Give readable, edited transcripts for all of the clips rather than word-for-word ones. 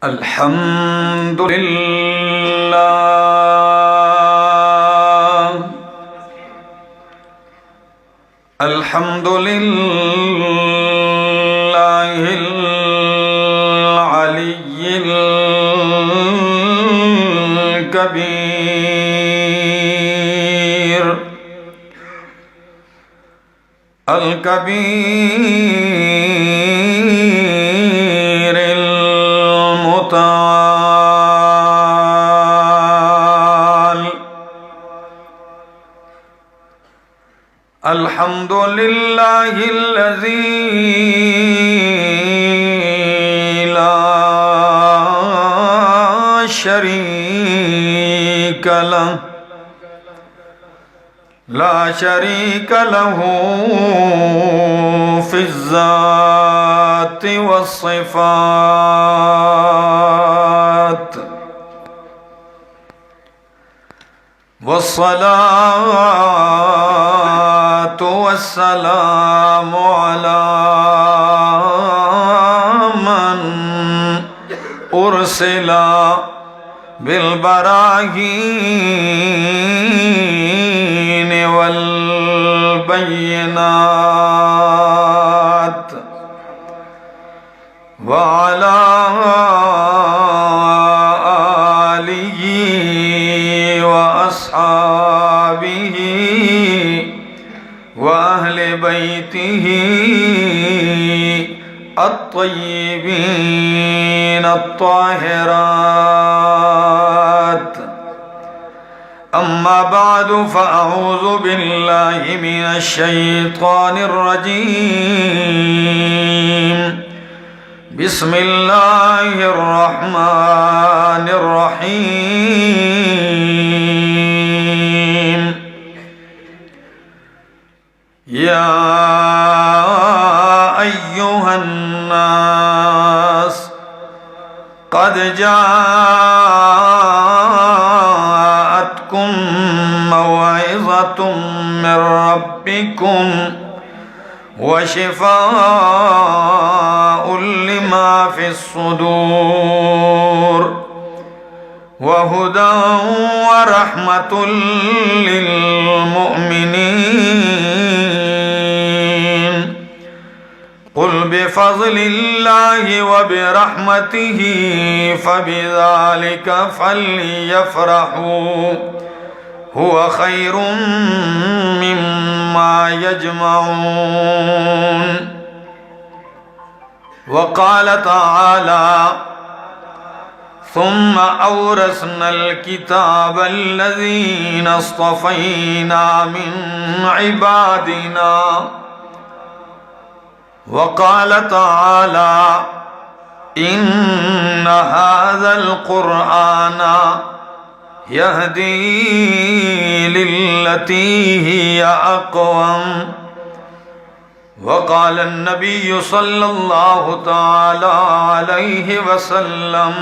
الحمد لله الحمد لله العلي الكبير المتعال الحمد لله الذي لا شريك له في الذات والصفات والصلاة والسلام على من أرسل بالبراهين والبينات وعلى آله وأصحابه وأهل بيته الطيبين الطاهرات أما بعد فأعوذ بالله من الشيطان الرجيم بسم الله الرحمن الرحيم يا أيها الناس قد جاءتكم موعظة من ربكم وشفاء لما في الصدور وهدى ورحمة للمؤمنين قل بفضل الله وبرحمته فبذلك فليفرحوا هو خير مما يجمعون وقال تعالى ثم أورثنا الكتاب الذين اصطفينا من عبادنا وقال تعالى إن هذا القرآن يهدي للتي هي أقوم وقال النبي صلى الله تعالى عليه وسلم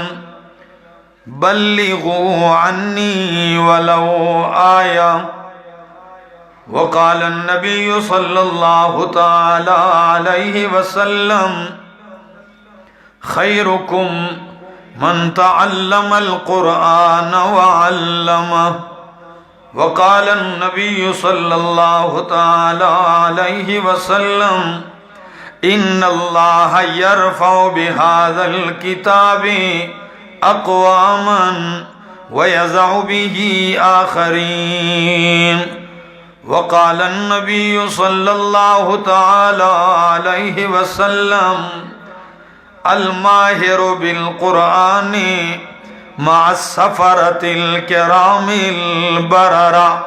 بلغوا عني ولو آية وقال النبي صلى الله تعالى عليه وسلم خيركم من تعلم القرآن وعلمه وقال النبي صلى الله تعالى عليه وسلم إن الله يرفع بهذا الكتاب أقواما ويزع به آخرين وقال النبي صلى الله تعالى عليه وسلم الماهر بالقرآن مع السفرة الكرام البررة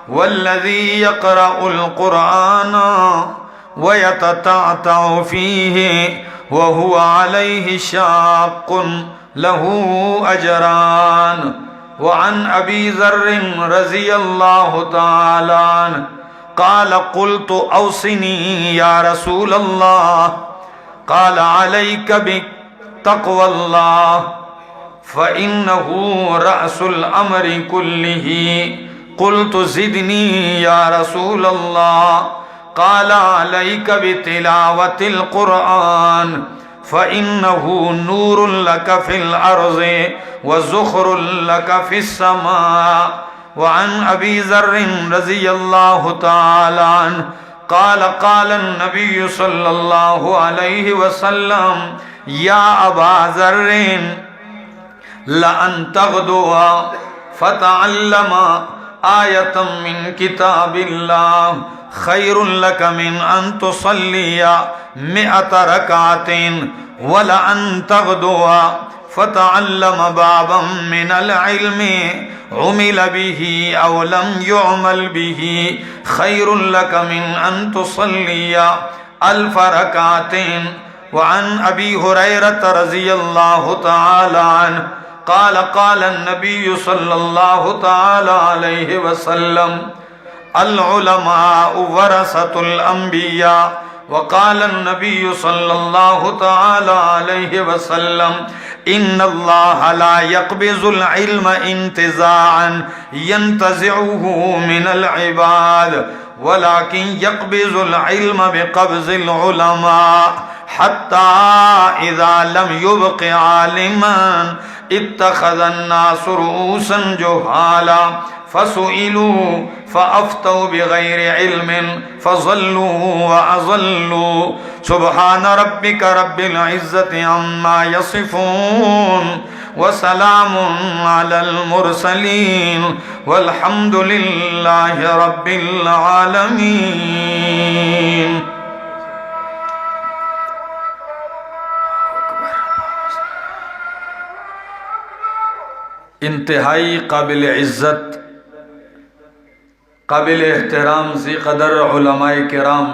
والذي يقرأ القرآن ويتتعتع فيه وهو عليه شاق له أجران وعن أبي ذر رضي الله تعالى عنه قال قلت أوصني يا رسول الله قال عليك بتقوى الله فإنه رأس الأمر كله قلت زدني يا رسول الله قال عليك بتلاوة القرآن فإنه نور لك في الأرض وزخر لك في السماء. وعن أبي ذر رضي الله تعالى عنه قال قال النبي صلى الله عليه وسلم يا أبا ذر لأن تغدو فتعلم آية من كتاب الله خير لك من أن تصلي 100 ركعة ولأن تغدو فتعلم بابا من العلم عمل به أو لم يعمل به خير لك من أن تصلي 1000 ركعة. وعن أبي هريرة رضي الله تعالى عنه قال قال النبي صلى الله تعالى عليه وسلم العلماء ورثة الأنبياء. وقال النبي صلى الله تعالى عليه وسلم إن الله لا يقبض العلم انتزاعا ينتزعه من العباد ولكن يقبض العلم بقبض العلماء حتى إذا لم يبق عالما اتخذ الناس رؤوسا جهالا فسئلوا فأفتوا بغير علم فضلوا وأضلوا. سبحان ربك رب العزة عما يصفون وسلام على المرسلين والحمد لله رب العالمين. انتہائی قابل عزت، قابل احترام ذی قدر علماء کرام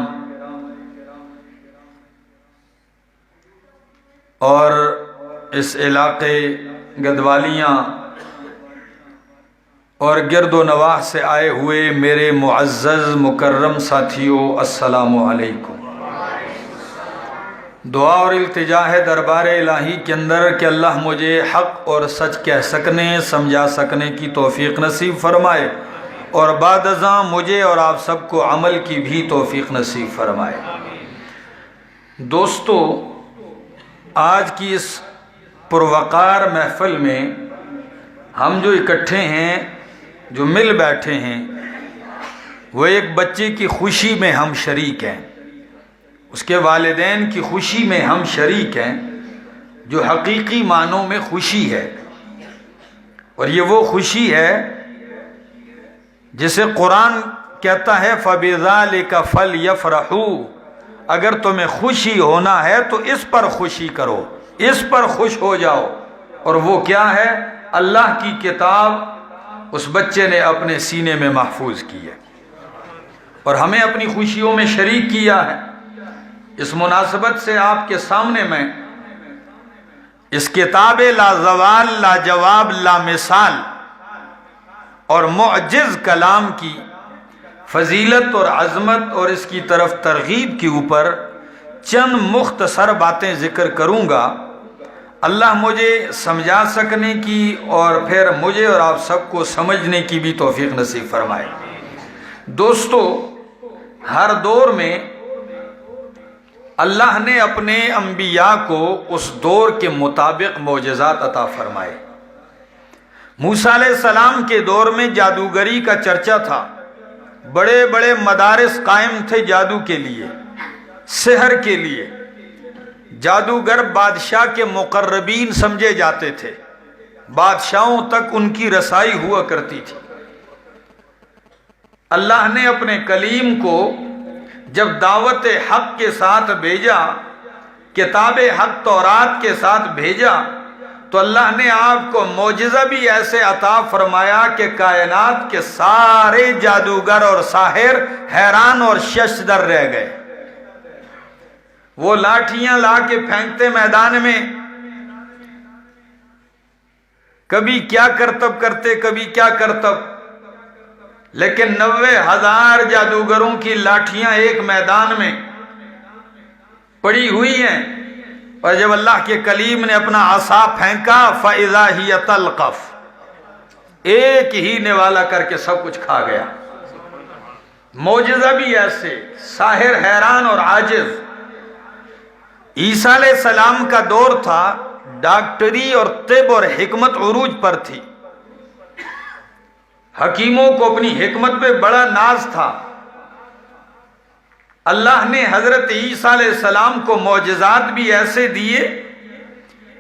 اور اس علاقے گدوالیاں اور گرد و نواح سے آئے ہوئے میرے معزز مکرم ساتھیوں، السلام علیکم۔ دعا اور التجا ہے دربار الہی کے اندر کہ اللہ مجھے حق اور سچ کہہ سکنے، سمجھا سکنے کی توفیق نصیب فرمائے، اور بعد ازاں مجھے اور آپ سب کو عمل کی بھی توفیق نصیب فرمائے۔ دوستو، آج کی اس پروقار محفل میں ہم جو اکٹھے ہیں، جو مل بیٹھے ہیں، وہ ایک بچے کی خوشی میں ہم شریک ہیں، اس کے والدین کی خوشی میں ہم شریک ہیں، جو حقیقی معنوں میں خوشی ہے، اور یہ وہ خوشی ہے جسے قرآن کہتا ہے فَبِذَلِكَ فَلْيَفْرَحُوا، اگر تمہیں خوشی ہونا ہے تو اس پر خوشی کرو، اس پر خوش ہو جاؤ۔ اور وہ کیا ہے؟ اللہ کی کتاب اس بچے نے اپنے سینے میں محفوظ کی ہے، اور ہمیں اپنی خوشیوں میں شریک کیا ہے۔ اس مناسبت سے آپ کے سامنے میں اس کتاب لا زوال لا جواب لا مثال اور معجز کلام کی فضیلت اور عظمت اور اس کی طرف ترغیب کے اوپر چند مختصر باتیں ذکر کروں گا، اللہ مجھے سمجھا سکنے کی اور پھر مجھے اور آپ سب کو سمجھنے کی بھی توفیق نصیب فرمائے۔ دوستو، ہر دور میں اللہ نے اپنے انبیاء کو اس دور کے مطابق معجزات عطا فرمائے۔ موسیٰ علیہ السلام کے دور میں جادوگری کا چرچا تھا، بڑے بڑے مدارس قائم تھے جادو کے لیے، سحر کے لیے۔ جادوگر بادشاہ کے مقربین سمجھے جاتے تھے، بادشاہوں تک ان کی رسائی ہوا کرتی تھی۔ اللہ نے اپنے کلیم کو جب دعوت حق کے ساتھ بھیجا، کتاب حق تورات کے ساتھ بھیجا، تو اللہ نے آپ کو معجزہ بھی ایسے عطا فرمایا کہ کائنات کے سارے جادوگر اور ساحر حیران اور ششدر رہ گئے۔ وہ لاٹھیاں لا کے پھینکتے میدان میں، کبھی کیا کرتب کرتے، کبھی کیا کرتب، لیکن 90,000 جادوگروں کی لاٹھیاں ایک میدان میں پڑی ہوئی ہیں، اور جب اللہ کے کلیم نے اپنا عصا پھینکا فَإِذَا هِيَ تَلْقَفُ، ایک ہی نوالا کر کے سب کچھ کھا گیا۔ معجزہ بھی ایسے، ساحر حیران اور عاجز۔ عیسیٰ علیہ السلام کا دور تھا، ڈاکٹری اور طب اور حکمت عروج پر تھی، حکیموں کو اپنی حکمت پہ بڑا ناز تھا۔ اللہ نے حضرت عیسیٰ علیہ السلام کو معجزات بھی ایسے دیے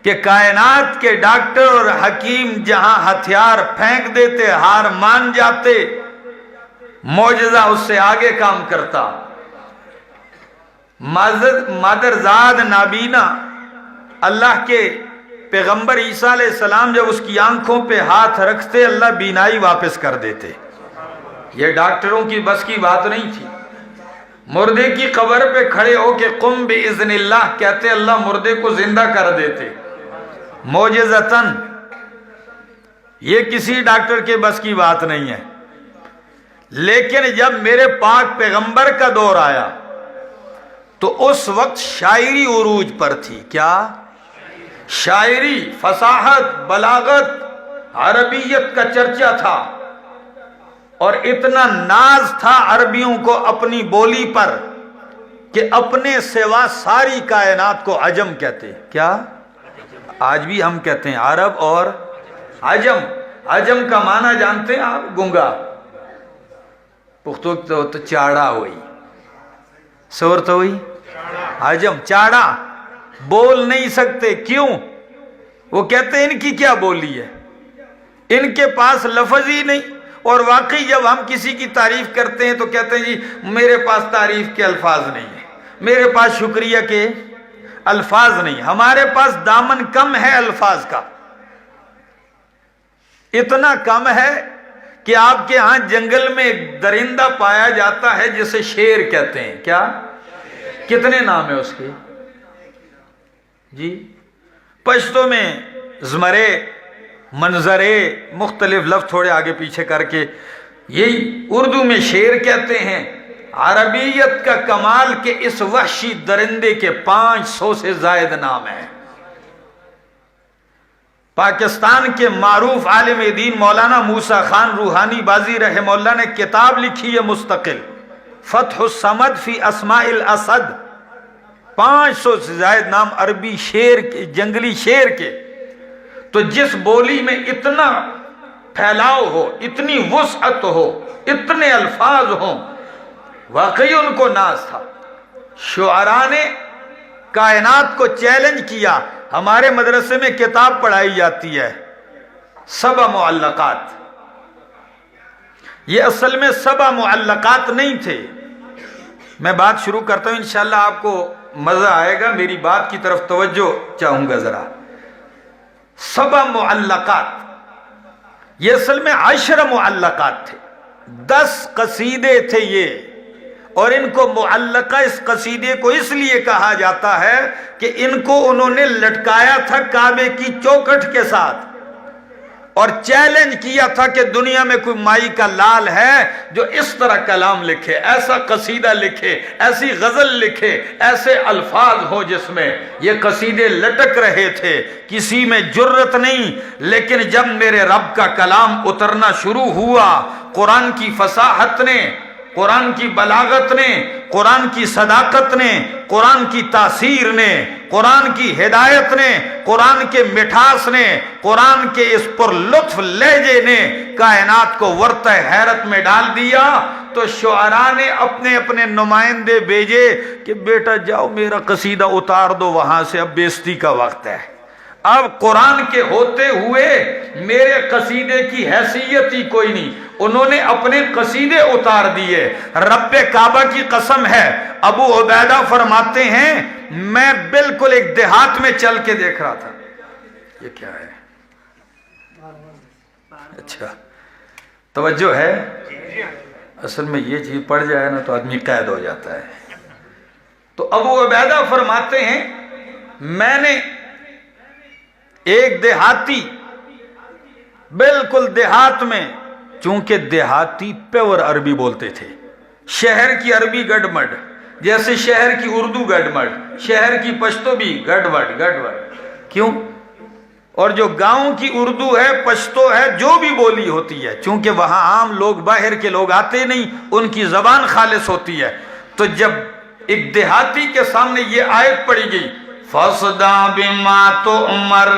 کہ کائنات کے ڈاکٹر اور حکیم جہاں ہتھیار پھینک دیتے، ہار مان جاتے، معجزہ اس سے آگے کام کرتا۔ مادرزاد نابینا اللہ کے پیغمبر عیسیٰ علیہ السلام جب اس کی آنکھوں پہ ہاتھ رکھتے اللہ بینائی واپس کر دیتے۔ یہ ڈاکٹروں کی بس کی بات نہیں تھی۔ مردے کی قبر پہ کھڑے ہو کے قم باذن اللہ کہتے اللہ مردے کو زندہ کر دیتے معجزتاً۔ یہ کسی ڈاکٹر کے بس کی بات نہیں ہے۔ لیکن جب میرے پاک پیغمبر کا دور آیا تو اس وقت شاعری عروج پر تھی۔ کیا؟ شاعری، فصاحت، بلاغت، عربیت کا چرچا تھا، اور اتنا ناز تھا عربیوں کو اپنی بولی پر کہ اپنے سوا ساری کائنات کو عجم کہتے۔ کیا؟ آج بھی ہم کہتے ہیں عرب اور عجم۔ عجم کا معنی جانتے ہیں آپ؟ گنگا۔ پختو تو چاڑا ہوئی، سور تو ہوئی عجم، چاڑا، بول نہیں سکتے۔ کیوں؟ وہ کہتے ہیں ان کی کیا بولی ہے، ان کے پاس لفظ ہی نہیں۔ اور واقعی جب ہم کسی کی تعریف کرتے ہیں تو کہتے ہیں جی میرے پاس تعریف کے الفاظ نہیں ہیں، میرے پاس شکریہ کے الفاظ نہیں، ہمارے پاس دامن کم ہے الفاظ کا، اتنا کم ہے کہ آپ کے ہاں جنگل میں ایک درندہ پایا جاتا ہے جسے شیر کہتے ہیں۔ کیا؟ کتنے نام ہیں اس کے؟ جی پشتو میں زمرے، منظرے، مختلف لفظ تھوڑے آگے پیچھے کر کے یہی اردو میں شیر کہتے ہیں۔ عربیت کا کمال کہ اس وحشی درندے کے 500 سے زائد نام ہیں۔ پاکستان کے معروف عالم دین مولانا موسیٰ خان روحانی بازی رحمہ اللہ نے کتاب لکھی ہے مستقل، فتح الصمد فی اسماء الاسد۔ 500 سے زائد نام عربی شیر کے، جنگلی شیر کے۔ تو جس بولی میں اتنا پھیلاؤ ہو، اتنی وسعت ہو، اتنے الفاظ ہوں، واقعی ان کو ناز تھا۔ شعراء نے کائنات کو چیلنج کیا۔ ہمارے مدرسے میں کتاب پڑھائی جاتی ہے 7 معلقات۔ یہ اصل میں 7 معلقات نہیں تھے۔ میں بات شروع کرتا ہوں، انشاءاللہ آپ کو مزہ آئے گا، میری بات کی طرف توجہ چاہوں گا ذرا۔ 7 معلقات، یہ اصل میں 10 معلقات تھے، 10 قصیدے تھے یہ، اور ان کو معلقہ اس قصیدے کو اس لیے کہا جاتا ہے کہ ان کو انہوں نے لٹکایا تھا کعبے کی چوکھٹ کے ساتھ، اور چیلنج کیا تھا کہ دنیا میں کوئی مائی کا لال ہے جو اس طرح کلام لکھے، ایسا قصیدہ لکھے، ایسی غزل لکھے، ایسے الفاظ ہو جس میں یہ قصیدے لٹک رہے تھے، کسی میں جرت نہیں۔ لیکن جب میرے رب کا کلام اترنا شروع ہوا، قرآن کی فصاحت نے، قرآن کی بلاغت نے، قرآن کی صداقت نے، قرآن کی تاثیر نے، قرآن کی ہدایت نے، قرآن کے مٹھاس نے، قرآن کے اس پر لطف لہجے نے کائنات کو ورطہ حیرت میں ڈال دیا، تو شعراء نے اپنے اپنے نمائندے بھیجے کہ بیٹا جاؤ میرا قصیدہ اتار دو وہاں سے، اب بیزتی کا وقت ہے۔ اب قرآن کے ہوتے ہوئے میرے قصیدے کی حیثیت ہی کوئی نہیں، انہوں نے اپنے قصیدے اتار دیے۔ رب کعبہ کی قسم ہے، ابو عبیدہ فرماتے ہیں میں بالکل ایک دیہات میں چل کے دیکھ رہا تھا۔ یہ کیا ہے؟ اچھا توجہ ہے؟ اصل میں یہ چیز پڑ جائے نا تو آدمی قید ہو جاتا ہے۔ تو ابو عبیدہ فرماتے ہیں میں نے ایک دیہاتی، بالکل دیہات میں، چونکہ دیہاتی پیور عربی بولتے تھے، شہر کی عربی گڑبڑ، جیسے شہر کی اردو گڑبڑ، شہر کی پشتو بھی گڑبڑ۔ کیوں؟ اور جو گاؤں کی اردو ہے، پشتو ہے، جو بھی بولی ہوتی ہے، چونکہ وہاں عام لوگ، باہر کے لوگ آتے نہیں، ان کی زبان خالص ہوتی ہے۔ تو جب ایک دیہاتی کے سامنے یہ آیت پڑھی گئی فاصدع بما تؤمر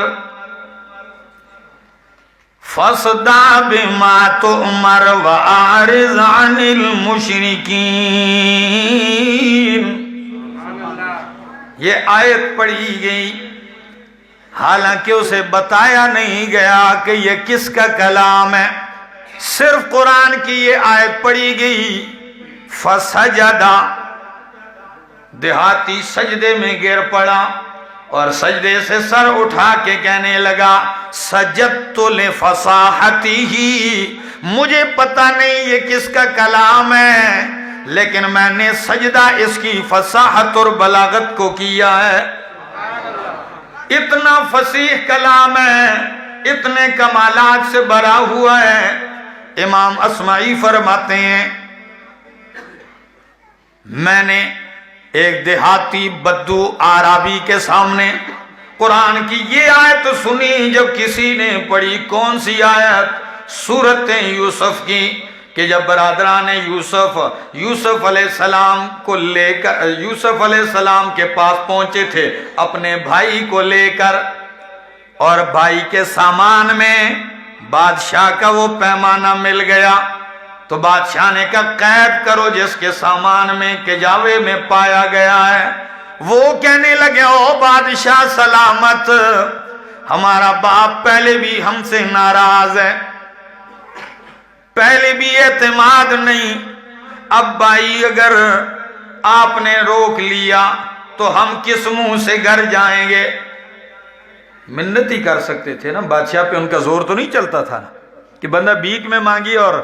فاصدع بما تؤمر واعرض عن المشرکین۔ یہ آیت پڑھی گئی، حالانکہ اسے بتایا نہیں گیا کہ یہ کس کا کلام ہے، صرف قرآن کی یہ آیت پڑھی گئی۔ فسجدہ، دیہاتی سجدے میں گر پڑا اور سجدے سے سر اٹھا کے کہنے لگا سجدت لفصاحتہ، مجھے پتہ نہیں یہ کس کا کلام ہے، لیکن میں نے سجدہ اس کی فصاحت اور بلاغت کو کیا ہے۔ اتنا فصیح کلام ہے، اتنے کمالات سے بھرا ہوا ہے۔ امام اصمعی فرماتے ہیں میں نے ایک دیہاتی بدو عربی کے سامنے قرآن کی یہ آیت سنی، جب کسی نے پڑھی۔ کون سی آیت؟ سورۃ یوسف کی، کہ جب برادران یوسف علیہ السلام کو لے کر یوسف علیہ السلام کے پاس پہنچے تھے اپنے بھائی کو لے کر، اور بھائی کے سامان میں بادشاہ کا وہ پیمانہ مل گیا، تو بادشاہ نے کہا قید کرو جس کے سامان میں کجاوے میں پایا گیا ہے۔ وہ کہنے لگے او بادشاہ سلامت، ہمارا باپ پہلے بھی ہم سے ناراض ہے، پہلے بھی اعتماد نہیں، اب بھائی اگر آپ نے روک لیا تو ہم کس منہ سے گھر جائیں گے؟ منت ہی کر سکتے تھے نا، بادشاہ پہ ان کا زور تو نہیں چلتا تھا نا، کہ بندہ بھیک میں مانگی اور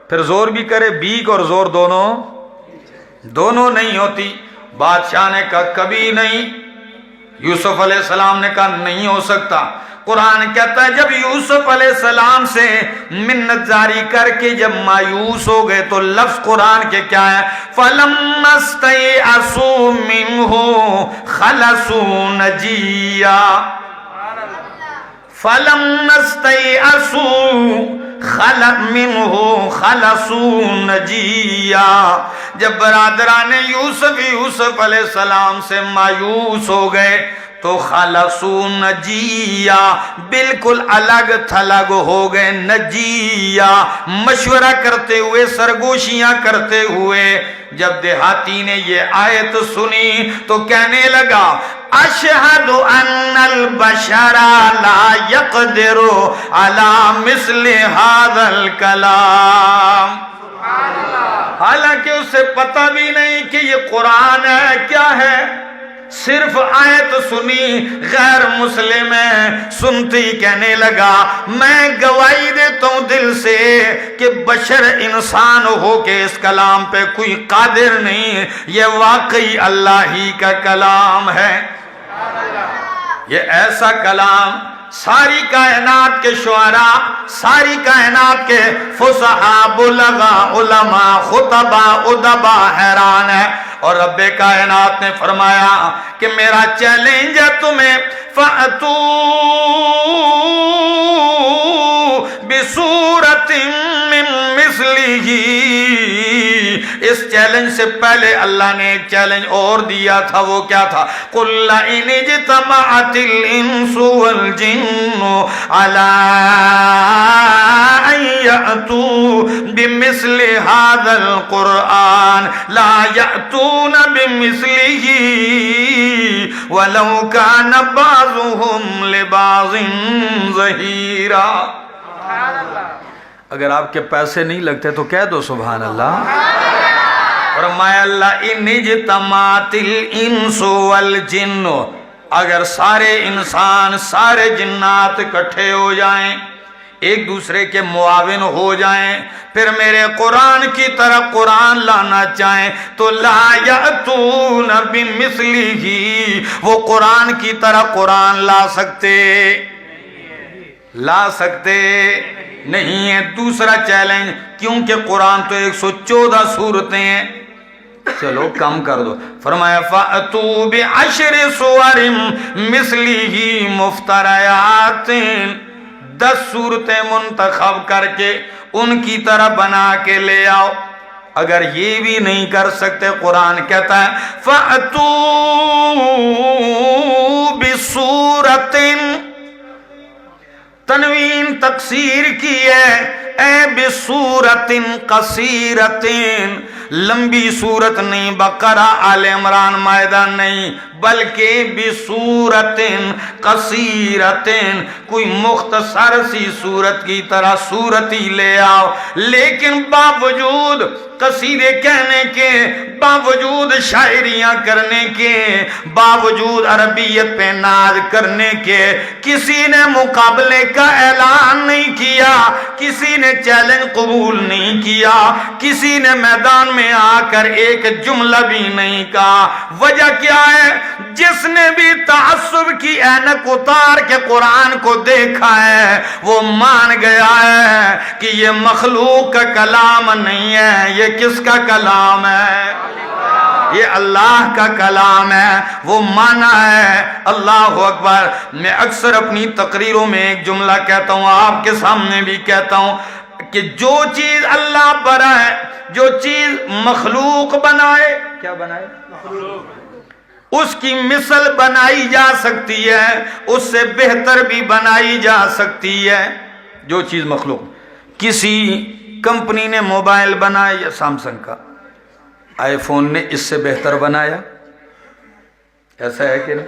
پھر زور بھی کرے۔ بھیک اور زور دونوں نہیں ہوتی۔ بادشاہ نے کہا کبھی نہیں، یوسف علیہ السلام نے کہا نہیں ہو سکتا۔ قرآن کہتا ہے جب یوسف علیہ السلام سے منت جاری کر کے جب مایوس ہو گئے تو لفظ قرآن کے کیا ہے؟ فَلَمَّا اسْتَيْأَسُوا مِنْهُ خَلَصُوا نَجِيًّا، فَلَمَّا اسْتَيْأَسُوا مِنْهُ خَلَصُوا نَجِيًّا، جب برادران یوسف علیہ السلام سے مایوس ہو گئے تو خلصوا نجیہ، بالکل الگ تھلگ ہو گئے۔ نجیہ، مشورہ کرتے ہوئے، سرگوشیاں کرتے ہوئے۔ جب دیہاتی نے یہ آیت سنی تو کہنے لگا اشہد ان البشر لا یقدر علی مثل هذا الکلام، حالانکہ اسے پتہ بھی نہیں کہ یہ قرآن ہے کیا ہے، صرف آیت سنی، غیر مسلم ہے، سنتی کہنے لگا میں گواہی دیتا ہوں دل سے کہ بشر انسان ہو کے اس کلام پہ کوئی قادر نہیں، یہ واقعی اللہ ہی کا کلام ہے۔ یہ ایسا کلام ساری کائنات کے شعراء، ساری کائنات کے فصحاء، بلغاء، علماء، خطباء، ادباء حیران ہے۔ اور رب کائنات نے فرمایا کہ میرا چیلنج ہے تمہیں، فَأْتُوا بِسُورَةٍ مِّن مِّثْلِهِ، اس چیلنج سے پہلے اللہ نے ایک چیلنج اور دیا تھا، وہ کیا تھا؟ قُلْ لَئِنِ اجْتَمَعَتِ الْإِنسُ وَالْجِنُّ عَلَىٰ أَن يَأْتُوا بِمِثْلِ هَذَا الْقُرْآنِ لَا يَأْتُونَ بِمِثْلِهِ وَلَوْ كَانَ بَعْضُهُمْ لِبَعْضٍ ظَهِيرًا۔ اگر آپ کے پیسے نہیں لگتے تو کہہ دو سبحان اللہ۔ فرمایا اللہ ان اجتماعت الانس والجن، اگر سارے انسان، سارے جنات اکٹھے ہو جائیں، ایک دوسرے کے معاون ہو جائیں، پھر میرے قرآن کی طرح قرآن لانا چاہیں تو لا یأتون بمثلہ، وہ قرآن کی طرح قرآن لا سکتے نہیں ہے۔ دوسرا چیلنج، کیونکہ قرآن تو 114 سورتیں ہیں، چلو کم کر دو، فرمایا فَأْتُوا بِعَشْرِ سُوَرٍ مِثْلِهِ مُفْتَرَيَاتٍ، 10 صورتیں منتخب کر کے ان کی طرح بنا کے لے آؤ۔ اگر یہ بھی نہیں کر سکتے، قرآن کہتا ہے فَأْتُوا بصورت، تنوین تقصیر کی ہے، اے بصورت قصیرت، لمبی صورت نہیں، بقرہ آل عمران مائدہ نہیں، بلکہ بصورت قصیرت، کوئی مختصر سی صورت کی طرح صورت ہی لے آؤ، لیکن باوجود قصیدے کہنے کے، باوجود شاعریاں کرنے کے، باوجود عربیت پہ ناز کرنے کے، کسی نے مقابلے کا اعلان نہیں کیا، کسی نے چیلنج قبول نہیں کیا، کسی نے میدان میں آ کر ایک جملہ بھی نہیں کہا۔ وجہ کیا ہے؟ جس نے بھی تعصب کی اینک اتار کے قرآن کو دیکھا ہے وہ مان گیا ہے کہ یہ مخلوق کا کلام نہیں ہے، یہ کس کا کلام ہے؟ یہ اللہ کا کلام ہے، وہ مانا ہے۔ اللہ اکبر۔ میں اکثر اپنی تقریروں میں ایک جملہ کہتا ہوں، آپ کے سامنے بھی کہتا ہوں کہ جو چیز اللہ بنائے، جو چیز مخلوق بنائے، کیا بنائے؟ مخلوق، اس کی مثل بنائی جا سکتی ہے، اس سے بہتر بھی بنائی جا سکتی ہے۔ جو چیز مخلوق، کسی کمپنی نے موبائل بنایا، یا سامسنگ کا آئی فون نے اس سے بہتر بنایا، ایسا ہے کہ نہیں؟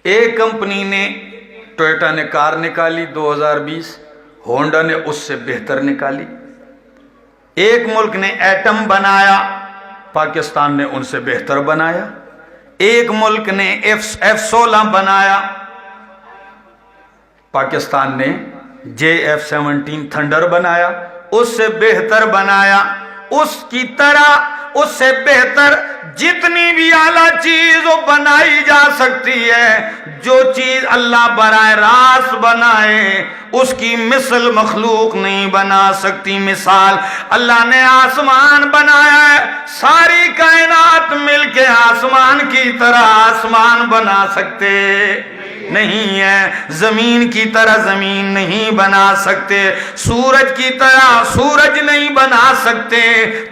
ایک کمپنی نے، ٹویوٹا نے کار نکالی 2020، ہونڈا نے اس سے بہتر نکالی۔ ایک ملک نے ایٹم بنایا، پاکستان نے ان سے بہتر بنایا۔ ایک ملک نے F-16 بنایا، پاکستان نے JF-17 تھنڈر بنایا، اس سے بہتر بنایا۔ اس کی طرح، اس سے بہتر جتنی بھی اعلیٰ چیز وہ بنائی جا سکتی ہے، جو چیز اللہ براہ راست بنائے اس کی مثل مخلوق نہیں بنا سکتی۔ مثال، اللہ نے آسمان بنایا ہے، ساری کائنات مل کے آسمان کی طرح آسمان بنا سکتے نہیں ہے، زمین کی طرح زمین نہیں بنا سکتے، سورج کی طرح سورج نہیں بنا سکتے،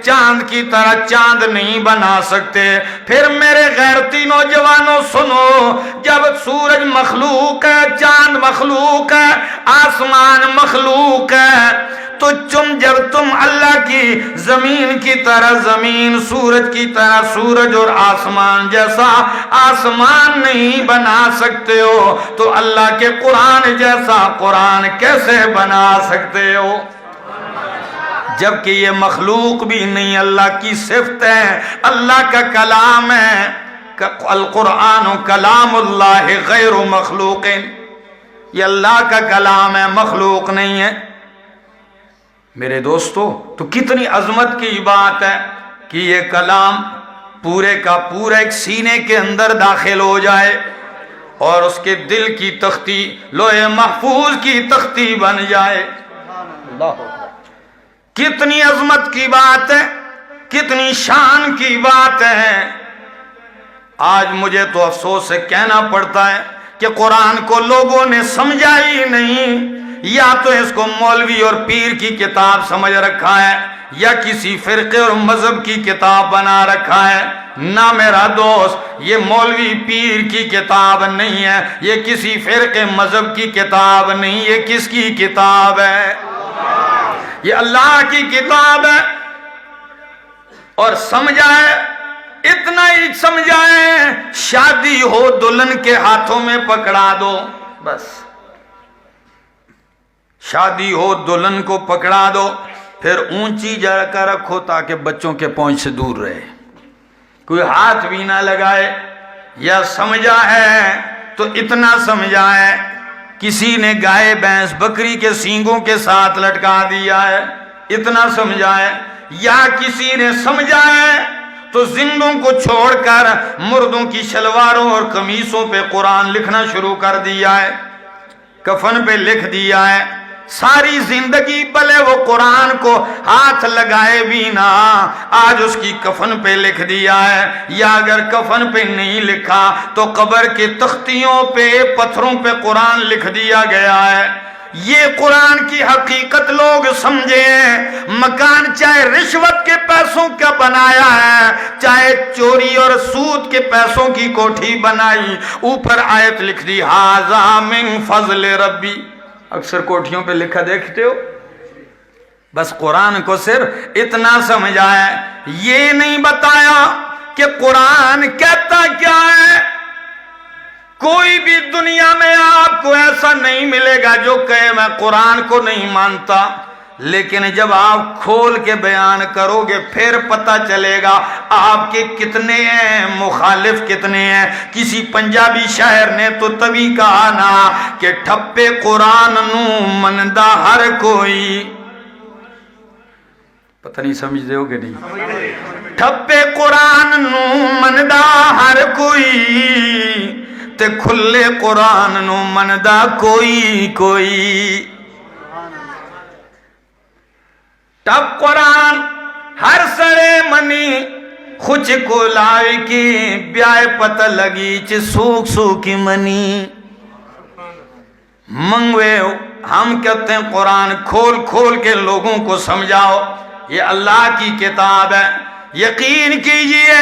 چاند کی طرح چاند نہیں بنا سکتے۔ پھر میرے غیرتی نوجوانوں سنو، جب سورج مخلوق ہے، چاند مخلوق ہے، آسمان مخلوق ہے، تو جب تم اللہ کی زمین کی طرح زمین، سورج کی طرح سورج اور آسمان جیسا آسمان نہیں بنا سکتے ہو، تو اللہ کے قرآن جیسا قرآن کیسے بنا سکتے ہو؟ جبکہ یہ مخلوق بھی نہیں، اللہ کی صفت ہے، اللہ کا کلام ہے۔ القرآن کلام اللہ غیر مخلوق، یہ اللہ کا کلام ہے، مخلوق نہیں ہے۔ میرے دوستو، تو کتنی عظمت کی بات ہے کہ یہ کلام پورے کا پورا ایک سینے کے اندر داخل ہو جائے اور اس کے دل کی تختی لوح محفوظ کی تختی بن جائے۔ کتنی عظمت کی بات ہے، کتنی شان کی بات ہے۔ آج مجھے تو افسوس سے کہنا پڑتا ہے کہ قرآن کو لوگوں نے سمجھا ہی نہیں، یا تو اس کو مولوی اور پیر کی کتاب سمجھ رکھا ہے، یا کسی فرقے اور مذہب کی کتاب بنا رکھا ہے۔ نہ میرا دوست، یہ مولوی پیر کی کتاب نہیں ہے، یہ کسی فرقے مذہب کی کتاب نہیں، یہ کس کی کتاب ہے؟ یہ اللہ کی کتاب ہے۔ اور سمجھائے، اتنا ہی سمجھائے، شادی ہو دلہن کے ہاتھوں میں پکڑا دو، بس شادی ہو دلہن کو پکڑا دو، پھر اونچی جگہ کا رکھو تاکہ بچوں کے پہنچ سے دور رہے، کوئی ہاتھ بھی نہ لگائے۔ یا سمجھا ہے تو اتنا سمجھا ہے، کسی نے گائے بھینس بکری کے سینگوں کے ساتھ لٹکا دیا ہے، اتنا سمجھا ہے۔ یا کسی نے سمجھا ہے تو زندوں کو چھوڑ کر مردوں کی شلواروں اور قمیصوں پہ قرآن لکھنا شروع کر دیا ہے، کفن پہ لکھ دیا ہے۔ ساری زندگی بھلے وہ قرآن کو ہاتھ لگائے بھی نہ، آج اس کی کفن پہ لکھ دیا ہے، یا اگر کفن پہ نہیں لکھا تو قبر کے تختیوں پہ پتھروں پہ قرآن لکھ دیا گیا ہے۔ یہ قرآن کی حقیقت لوگ سمجھے ہیں۔ مکان چاہے رشوت کے پیسوں کا بنایا ہے، چاہے چوری اور سود کے پیسوں کی کوٹھی بنائی، اوپر آیت لکھ دی ھذا من فضل ربی۔ اکثر کوٹھیوں پہ لکھا دیکھتے ہو، بس قرآن کو صرف اتنا سمجھا ہے، یہ نہیں بتایا کہ قرآن کہتا کیا ہے۔ کوئی بھی دنیا میں آپ کو ایسا نہیں ملے گا جو کہے میں قرآن کو نہیں مانتا، لیکن جب آپ کھول کے بیان کرو گے پھر پتہ چلے گا آپ کے کتنے ہیں مخالف کتنے ہیں۔ کسی پنجابی شاعر نے تو تبھی کہا نا کہ ٹھپے قرآن نو مندا ہر کوئی، پتہ نہیں سمجھ دے ہو کہ نہیں، ٹھپے قرآن نو مندا ہر کوئی تے کھلے قرآن نو مندا کوئی کوئی۔ ٹپ قرآن ہر سڑے منی خوچ کو لائی کی بیائے پتہ لگی چھ سوک سوکی منی۔ منگوے ہم کہتے ہیں قرآن کھول کھول کے لوگوں کو سمجھاؤ، یہ اللہ کی کتاب ہے۔ یقین کیجئے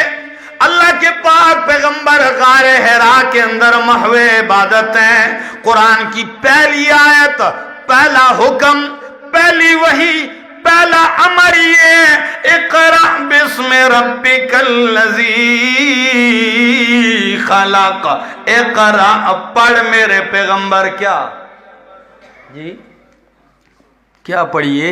اللہ کے پاک پیغمبر غار حرا کے اندر محو عبادت ہیں۔ قرآن کی پہلی آیت، پہلا حکم، پہلی وحی، پہلا امر یہ اقرأ بسم ربک الذی خلق۔ اقرأ پڑھ میرے پیغمبر، کیا جی کیا پڑھیے؟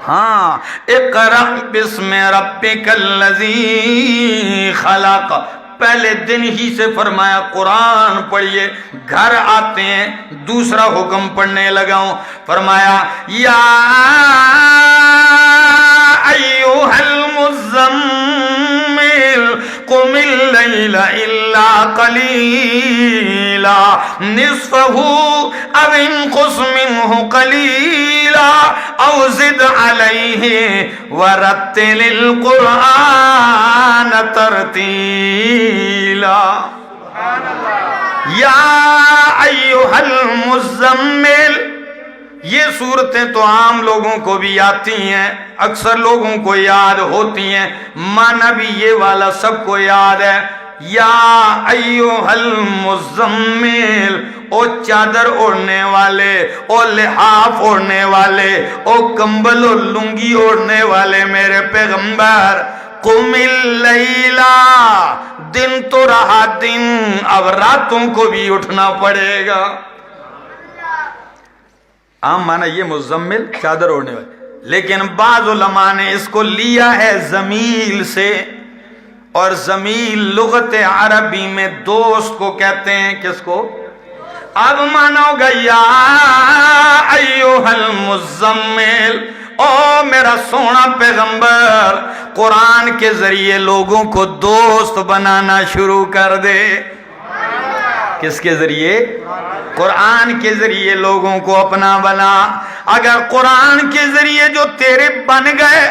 ہاں، اقرأ بسم ربک الذی خلق، پہلے دن ہی سے فرمایا قرآن پڑھیے۔ گھر آتے ہیں دوسرا حکم پڑھنے لگا ہوں، فرمایا یا ایھا المزمل قم اللیل الا قلیلا نصفہ او انقص منہ قلیلا او زد علیہ ورتل القرآن ترتیلا۔ یا ایھا المزمل، یہ صورتیں تو عام لوگوں کو بھی آتی ہیں، اکثر لوگوں کو یاد ہوتی ہیں، معنی بھی یہ والا سب کو یاد ہے۔ یا ایھا المزمل، او چادر اوڑھنے والے، او لحاف اوڑھنے والے، او کمبل اور لنگی اوڑھنے والے میرے پیغمبر، قم اللیلہ، دن تو رہا دن، اب راتوں کو بھی اٹھنا پڑے گا۔ عام معنی یہ مزمل چادر اوڑھنے والے، لیکن بعض علماء نے اس کو لیا ہے زمیل سے، اور زمیل لغت عربی میں دوست کو کہتے ہیں۔ کس کو؟ اب مانا ہوگا یا ایھا المزمل، او میرا سونا پیغمبر، قرآن کے ذریعے لوگوں کو دوست بنانا شروع کر دے۔ کس کے ذریعے؟ قرآن کے ذریعے لوگوں کو اپنا بنا۔ اگر قرآن کے ذریعے جو تیرے بن گئے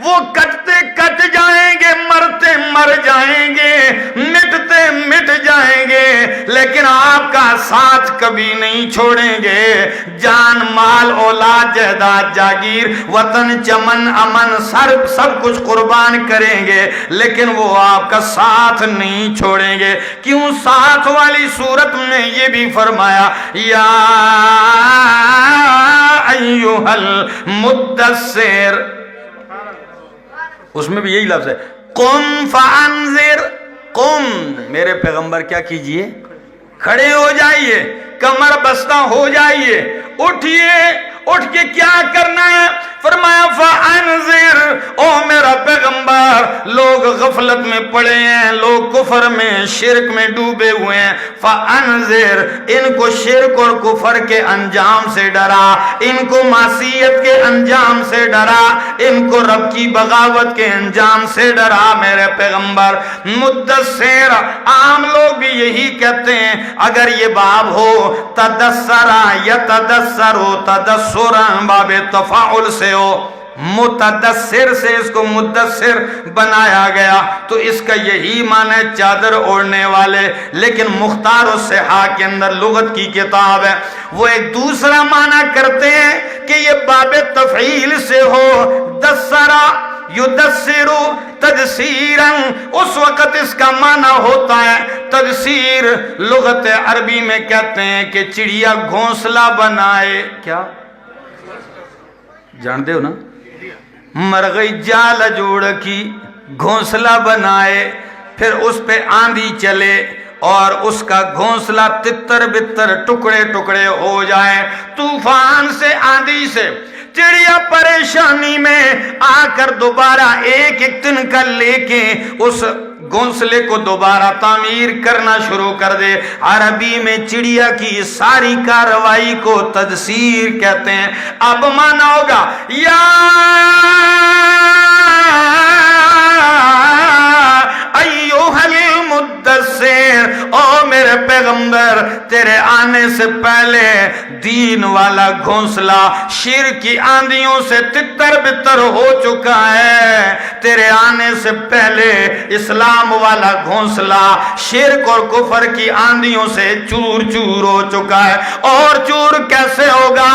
وہ کٹتے کٹ جائیں گے، مرتے مر جائیں گے، مٹتے مٹ جائیں گے، لیکن آپ کا ساتھ کبھی نہیں چھوڑیں گے۔ جان مال اولاد جائیداد جاگیر وطن چمن امن سب کچھ قربان کریں گے، لیکن وہ آپ کا ساتھ نہیں چھوڑیں گے۔ کیوں؟ ساتھ والی صورت میں یہ بھی فرمایا یا ایھا المدثر، اس میں بھی یہی لفظ ہے قم فانذر، قم میرے پیغمبر کیا کیجئے؟ کھڑے ہو جائیے، کمر بستہ ہو جائیے، اٹھئے، اٹھ کے کیا کرنا ہے؟ فرمایا فانذر، او میرا پیغمبر لوگ غفلت میں پڑے ہیں، لوگ کفر میں شرک میں ڈوبے ہوئے ہیں، فانذر ان کو شرک اور کفر کے انجام سے ڈرا، ان کو معصیت کے انجام سے ڈرا، ان کو رب کی بغاوت کے انجام سے ڈرا میرے پیغمبر۔ مدثر، عام لوگ بھی یہی کہتے ہیں اگر یہ باب ہو تدثرا یتدثر تدثرا باب تفاعل سے ہو، متدثر سے اس کو مدثر بنایا گیا تو اس کا یہی معنی چادر اوڑھنے والے، لیکن مختار الصحاح کے اندر لغت کی کتاب ہے، وہ ایک دوسرا معنی کرتے ہیں کہ یہ باب تفعیل سے ہو، دثرا یدثرو تدثیراً، اس وقت اس کا معنی ہوتا ہے تدثیر۔ لغت عربی میں کہتے ہیں کہ چڑیا گھونسلہ بنائے، کیا جانتے ہو نا، مرغی جال جوڑ کی گھونسلہ بنائے، پھر اس پہ آندھی چلے اور اس کا گھونسلہ تتر بتر ٹکڑے ٹکڑے ہو جائے، طوفان سے آندھی سے چڑیا پریشانی میں آ کر دوبارہ ایک ایک تنکا لے کے اس گھونسلے کو دوبارہ تعمیر کرنا شروع کر دے۔ عربی میں چڑیا کی ساری کارروائی کو تدثیر کہتے ہیں۔ اب مانا ہوگا یا ایوہ المدثر، او میرے پیغمبر تیرے آنے سے پہلے دین والا گھونسلہ شرک کی آندھیوں سے تتر بتر ہو چکا ہے، تیرے آنے سے پہلے اسلام والا گھونسلہ شرک اور کفر کی آندھیوں سے چور چور ہو چکا ہے۔ اور چور کیسے ہوگا؟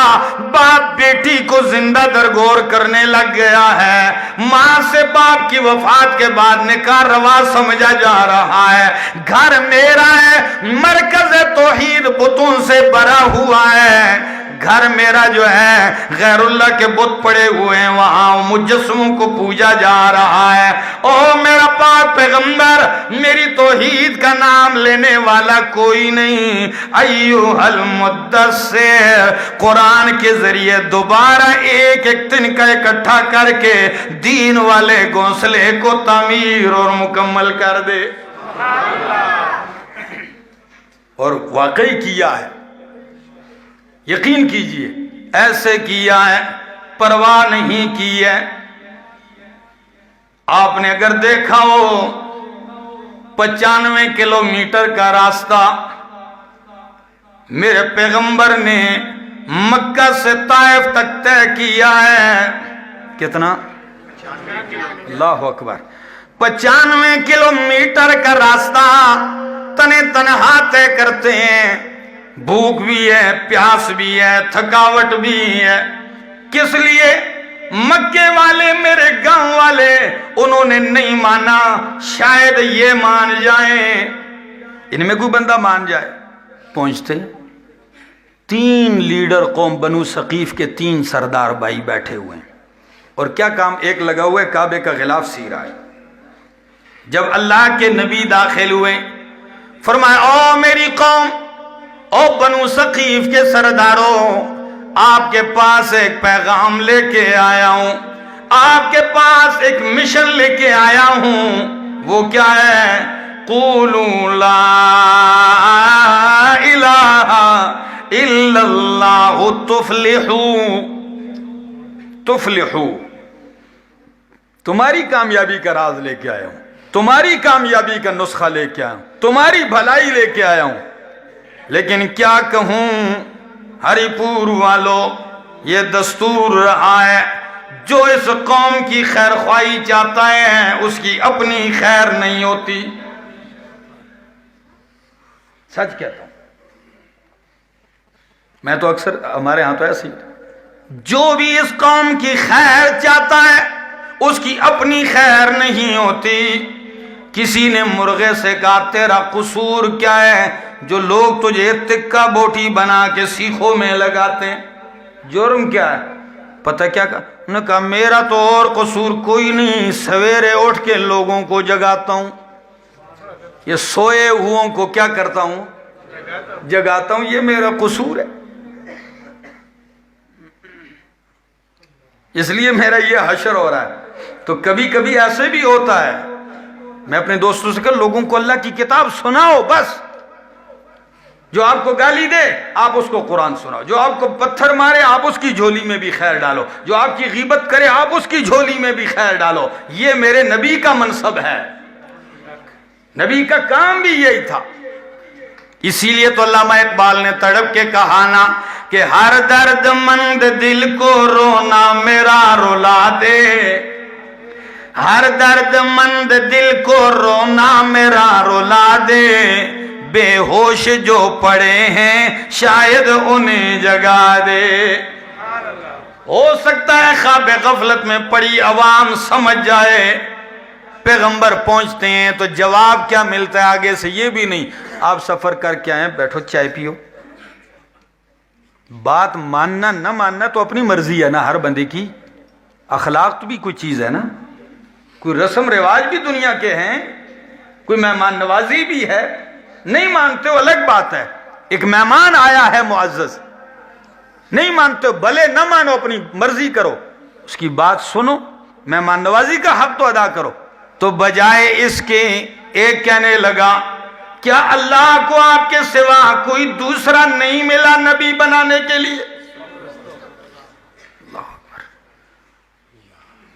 باپ بیٹی کو زندہ درگور کرنے لگ گیا ہے، ماں سے باپ کی وفات کے بعد نکاح روا سمجھا جا رہا ہے، گھر میرا ہے، مرکز توحید بتوں سے بھرا ہوا ہے، گھر میرا جو ہے غیر اللہ کے بت پڑے ہوئے ہیں، وہاں مجسموں کو پوجا جا رہا ہے۔ او میرا پاک پیغمبر، میری توحید کا نام لینے والا کوئی نہیں۔ ایوہ المدثر، قرآن کے ذریعے دوبارہ ایک ایک تنکا اکٹھا کر کے دین والے گھونسلے کو تعمیر اور مکمل کر دے۔ اور واقعی کیا ہے، یقین کیجئے ایسے کیا ہے، پرواہ نہیں کی ہے۔ آپ نے اگر دیکھا ہو 95 کلومیٹر کا راستہ میرے پیغمبر نے مکہ سے طائف تک طے کیا ہے، کتنا؟ اللہ اکبر، 95 کلومیٹر کا راستہ تنے تنہا طے کرتے ہیں، بھوک بھی ہے، پیاس بھی ہے، تھکاوٹ بھی ہے۔ کس لیے؟ مکے والے میرے گاؤں والے انہوں نے نہیں مانا، شاید یہ مان جائیں، ان میں کوئی بندہ مان جائے۔ پہنچتے 3 لیڈر قوم بنو ثقیف کے 3 سردار بھائی بیٹھے ہوئے ہیں، اور کیا کام؟ ایک لگا ہوا ہے کعبے کا غلاف سی رہا ہے۔ جب اللہ کے نبی داخل ہوئے، فرمایا او میری قوم، او بنو ثقیف کے سرداروں، آپ کے پاس ایک پیغام لے کے آیا ہوں، آپ کے پاس ایک مشن لے کے آیا ہوں۔ وہ کیا ہے؟ قولوا لا الہ الا اللہ تفلحوا، تفلحوا، تمہاری کامیابی کا راز لے کے آیا ہوں، تمہاری کامیابی کا نسخہ لے کے آیا ہوں، تمہاری بھلائی لے کے آیا ہوں۔ لیکن کیا کہوں ہری پور والوں، یہ دستور رہا ہے جو اس قوم کی خیر خواہی چاہتا ہے اس کی اپنی خیر نہیں ہوتی۔ سچ کہتا ہوں، میں تو اکثر ہمارے ہاں تو ایسے ہی، جو بھی اس قوم کی خیر چاہتا ہے اس کی اپنی خیر نہیں ہوتی۔ کسی نے مرغے سے کہا تیرا قصور کیا ہے جو لوگ تجھے تکہ بوٹی بنا کے سیخوں میں لگاتے ہیں؟ جرم کیا ہے؟ پتہ کیا کہا؟ انہوں نے کہا میرا تو اور قصور کوئی نہیں، سویرے اٹھ کے لوگوں کو جگاتا ہوں، یہ سوئے ہوں کو کیا کرتا ہوں؟ جگاتا ہوں، یہ میرا قصور ہے۔ اس لیے میرا یہ حشر ہو رہا ہے. تو کبھی کبھی ایسے بھی ہوتا ہے, میں اپنے دوستوں سے کہ لوگوں کو اللہ کی کتاب سناؤ بس. جو آپ کو گالی دے آپ اس کو قرآن سناؤ, جو آپ کو پتھر مارے آپ اس کی جھولی میں بھی خیر ڈالو, جو آپ کی غیبت کرے آپ اس کی جھولی میں بھی خیر ڈالو. یہ میرے نبی کا منصب ہے, نبی کا کام بھی یہی تھا. اسی لیے تو علامہ اقبال نے تڑپ کے کہا نا کہ ہر درد مند دل کو رونا میرا رلا دے, ہر درد مند دل کو رونا میرا رلا دے, بے ہوش جو پڑے ہیں شاید انہیں جگا دے. ہو سکتا ہے خواب غفلت میں پڑی عوام سمجھ جائے, پیغمبر پہنچتے ہیں تو جواب کیا ملتا ہے آگے سے یہ بھی نہیں, آپ سفر کر کے آئے بیٹھو چائے پیو. بات ماننا نہ ماننا تو اپنی مرضی ہے نا, ہر بندے کی. اخلاق تو بھی کوئی چیز ہے نا, کوئی رسم رواج بھی دنیا کے ہیں, کوئی مہمان نوازی بھی ہے. نہیں مانتے ہو الگ بات ہے, ایک مہمان آیا ہے معزز, نہیں مانتے ہو بھلے نہ مانو, اپنی مرضی کرو, اس کی بات سنو, مہمان نوازی کا حق تو ادا کرو. تو بجائے اس کے ایک کہنے لگا کیا اللہ کو آپ کے سوا کوئی دوسرا نہیں ملا نبی بنانے کے لیے؟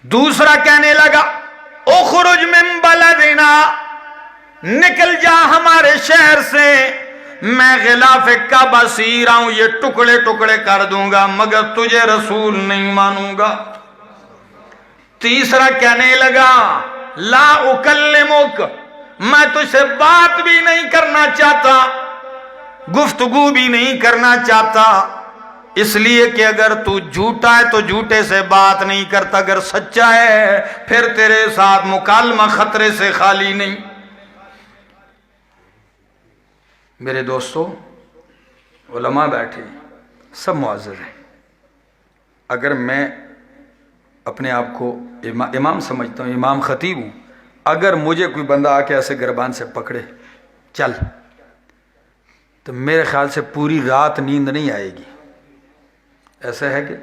دوسرا کہنے لگا اخرج من بلدنا, نکل جا ہمارے شہر سے, میں غلاف کعبہ سی رہا ہوں, یہ ٹکڑے ٹکڑے کر دوں گا مگر تجھے رسول نہیں مانوں گا. تیسرا کہنے لگا لا اکلمک, میں تجھ سے بات بھی نہیں کرنا چاہتا, گفتگو بھی نہیں کرنا چاہتا, اس لیے کہ اگر تو جھوٹا ہے تو جھوٹے سے بات نہیں کرتا, اگر سچا ہے پھر تیرے ساتھ مکالمہ خطرے سے خالی نہیں. میرے دوستو, علماء بیٹھے سب معزز ہیں. اگر میں اپنے آپ کو امام سمجھتا ہوں, امام خطیب ہوں, اگر مجھے کوئی بندہ آ کے ایسے گربان سے پکڑے چل, تو میرے خیال سے پوری رات نیند نہیں آئے گی. ایسا ہے کہ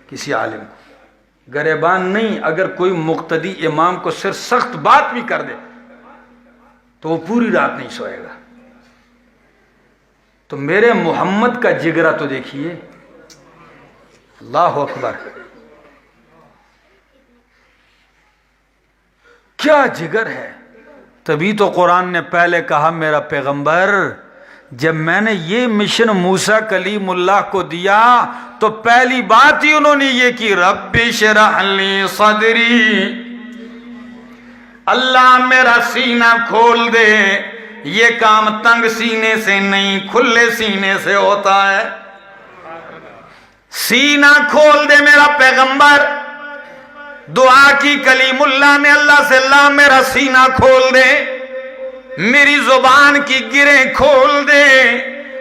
کسی عالم کو گریبان نہیں, اگر کوئی مقتدی امام کو صرف سخت بات بھی کر دے تو وہ پوری رات نہیں سوئے گا. تو میرے محمد کا جگرا تو دیکھیے, اللہ اکبر, کیا جگر ہے. تبھی تو قرآن نے پہلے کہا میرا پیغمبر جب میں نے یہ مشن موسیٰ کلیم اللہ کو دیا تو پہلی بات ہی انہوں نے یہ کی رب اشرح لی صدری, اللہ میرا سینہ کھول دے. یہ کام تنگ سینے سے نہیں کھلے سینے سے ہوتا ہے. سینہ کھول دے میرا پیغمبر. دعا کی کلیم اللہ نے اللہ سے, اللہ میرا سینہ کھول دے, میری زبان کی گریں کھول دے,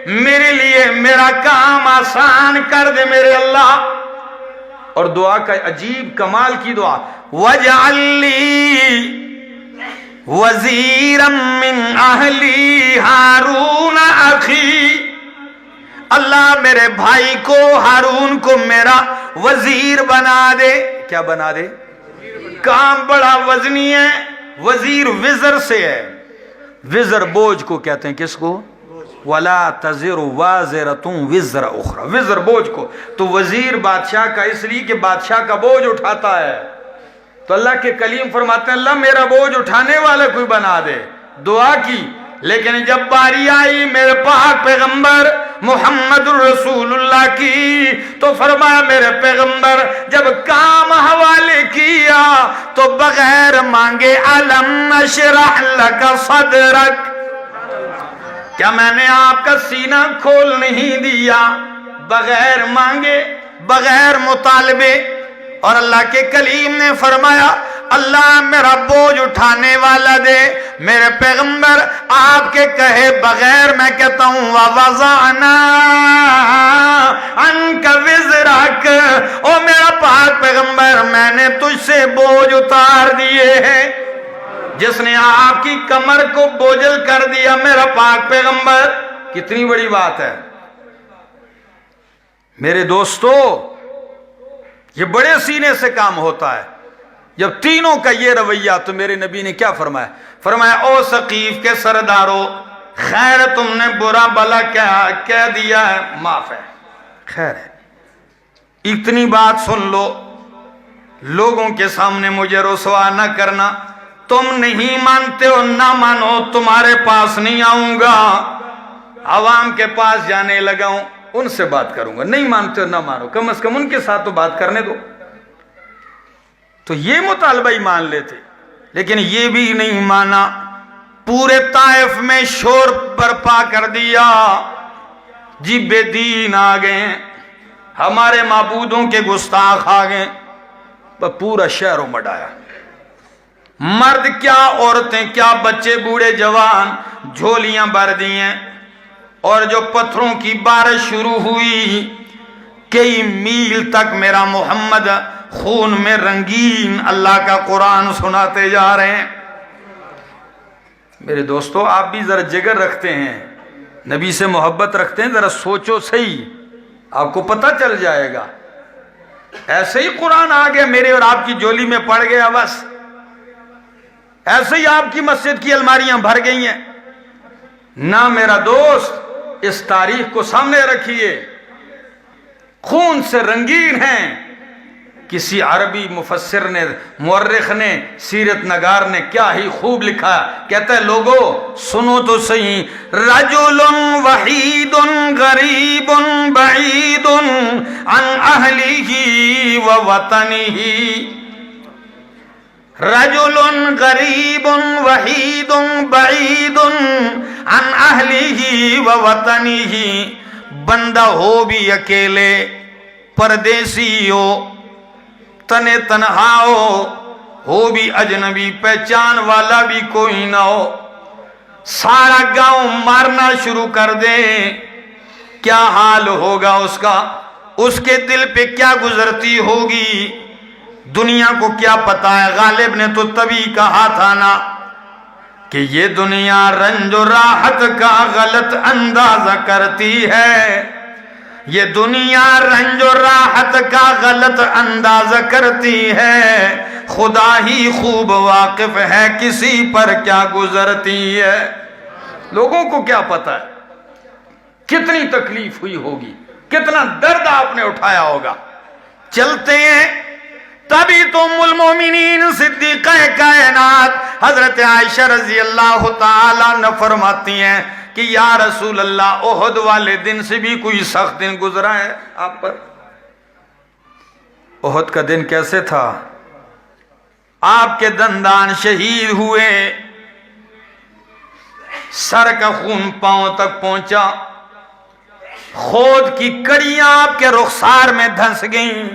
میرے لیے میرا کام آسان کر دے میرے اللہ. اور دعا کا عجیب کمال کی دعا, وَاجْعَلْ لِي وَزِيرًا مِّنْ أَهْلِي هَارُونَ أَخِي, اللہ میرے بھائی کو ہارون کو میرا وزیر بنا دے. کیا بنا دے؟ کام بڑا وزنی ہے. وزیر وزر سے ہے, وزر بوجھ کو کہتے ہیں, کس کو؟ وَلَا تَزِرُ وَازِرَةٌ وِزْرَ أُخْرَى, وزر بوجھ کو. تو وزیر بادشاہ کا اس لیے کہ بادشاہ کا بوجھ اٹھاتا ہے. تو اللہ کے کلیم فرماتے ہیں اللہ میرا بوجھ اٹھانے والا کوئی بنا دے. دعا کی, لیکن جب باری آئی میرے پاک پیغمبر محمد الرسول اللہ کی تو فرمایا میرے پیغمبر جب کام حوالے کیا تو بغیر مانگے الم نشرح لک صدرک, کیا میں نے آپ کا سینہ کھول نہیں دیا؟ بغیر مانگے, بغیر مطالبے. اور اللہ کے کلیم نے فرمایا اللہ میرا بوجھ اٹھانے والا دے. میرے پیغمبر آپ کے کہے بغیر میں کہتا ہوں وَوَضَعْنَا عَنْكَ وِزْرَكَ, او میرا پاک پیغمبر میں نے تجھ سے بوجھ اتار دیے ہیں. جس نے آپ کی کمر کو بوجھل کر دیا میرا پاک پیغمبر, کتنی بڑی بات ہے. میرے دوستو یہ بڑے سینے سے کام ہوتا ہے. جب تینوں کا یہ رویہ، تو میرے نبی نے کیا فرمایا؟ فرمایا او ثقیف کے سردارو، خیر تم نے برا بلا کہہ دیا ہے، معاف ہے، خیر ہے، اتنی بات سن لو، لوگوں کے سامنے مجھے رسوا نہ کرنا. تم نہیں مانتے ہو، نہ مانو، تمہارے پاس نہیں آؤں گا، عوام کے پاس جانے لگا ہوں، ان سے بات کروں گا. نہیں مانتے ہو نہ مانو، کم از کم ان کے ساتھ تو بات کرنے دو. تو یہ مطالبہ ہی مان لیتے، لیکن یہ بھی نہیں مانا. پورے طائف میں شور برپا کر دیا، جی بے دین آ گئے، ہمارے معبودوں کے گستاخ آ گئے. پورا شہر امڑ آیا، مرد کیا، عورتیں کیا، بچے بوڑھے جوان جھولیاں بھر دی ہیں. اور جو پتھروں کی بارش شروع ہوئی، کئی میل تک میرا محمد خون میں رنگین اللہ کا قرآن سناتے جا رہے ہیں. میرے دوستو، آپ بھی ذرا جگر رکھتے ہیں، نبی سے محبت رکھتے ہیں، ذرا سوچو صحیح، آپ کو پتہ چل جائے گا. ایسے ہی قرآن آ گیا میرے اور آپ کی جولی میں پڑ گیا، بس ایسے ہی آپ کی مسجد کی الماریاں بھر گئی ہیں. نہ میرا دوست، اس تاریخ کو سامنے رکھیے، خون سے رنگین ہیں. کسی عربی مفسر نے، مورخ نے، سیرت نگار نے کیا ہی خوب لکھا، کہتا ہے لوگو سنو تو صحیح، رجل وحید غریب بعید عن اہلہ و وطنہ، رجل غریب وحید بعید عن اہلہ و وطنہ، بندہ ہو بھی اکیلے، پردیسی ہو، تنے تنہا ہو بھی اجنبی، پہچان والا بھی کوئی نہ ہو، سارا گاؤں مارنا شروع کر دے، کیا حال ہوگا اس کا؟ اس کے دل پہ کیا گزرتی ہوگی؟ دنیا کو کیا پتا ہے؟ غالب نے تو تبھی کہا تھا نا کہ یہ دنیا رنج و راحت کا غلط اندازہ کرتی ہے، یہ دنیا رنج و راحت کا غلط اندازہ کرتی ہے، خدا ہی خوب واقف ہے کسی پر کیا گزرتی ہے. لوگوں کو کیا پتا ہے کتنی تکلیف ہوئی ہوگی، کتنا درد آپ نے اٹھایا ہوگا. چلتے ہیں، تبھی تو ام المومنین صدیقہ کائنات حضرت عائشہ رضی اللہ تعالیٰ عنہ فرماتی ہیں کہ یا رسول اللہ، احد والے دن سے بھی کوئی سخت دن گزرا ہے آپ پر؟ احد کا دن کیسے تھا؟ آپ کے دندان شہید ہوئے، سر کا خون پاؤں تک پہنچا، خود کی کڑیاں آپ کے رخسار میں دھنس گئیں.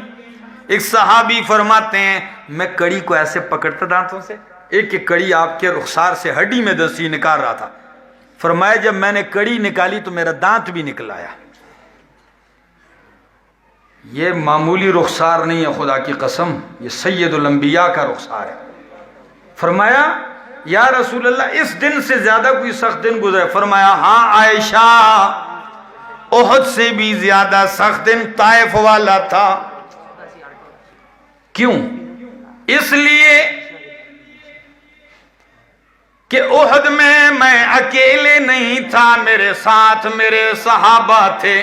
ایک صحابی فرماتے ہیں میں کڑی کو ایسے پکڑتا دانتوں سے، ایک ایک کڑی آپ کے رخسار سے ہڈی میں دھنسی نکال رہا تھا. فرمایا جب میں نے کڑی نکالی تو میرا دانت بھی نکل آیا. یہ معمولی رخسار نہیں ہے، خدا کی قسم، یہ سید الانبیاء کا رخسار ہے. فرمایا یا رسول اللہ، اس دن سے زیادہ کوئی سخت دن گزرے؟ فرمایا ہاں عائشہ، احد سے بھی زیادہ سخت دن طائف والا تھا. کیوں؟ اس لیے کہ احد میں اکیلے نہیں تھا، میرے ساتھ میرے صحابہ تھے.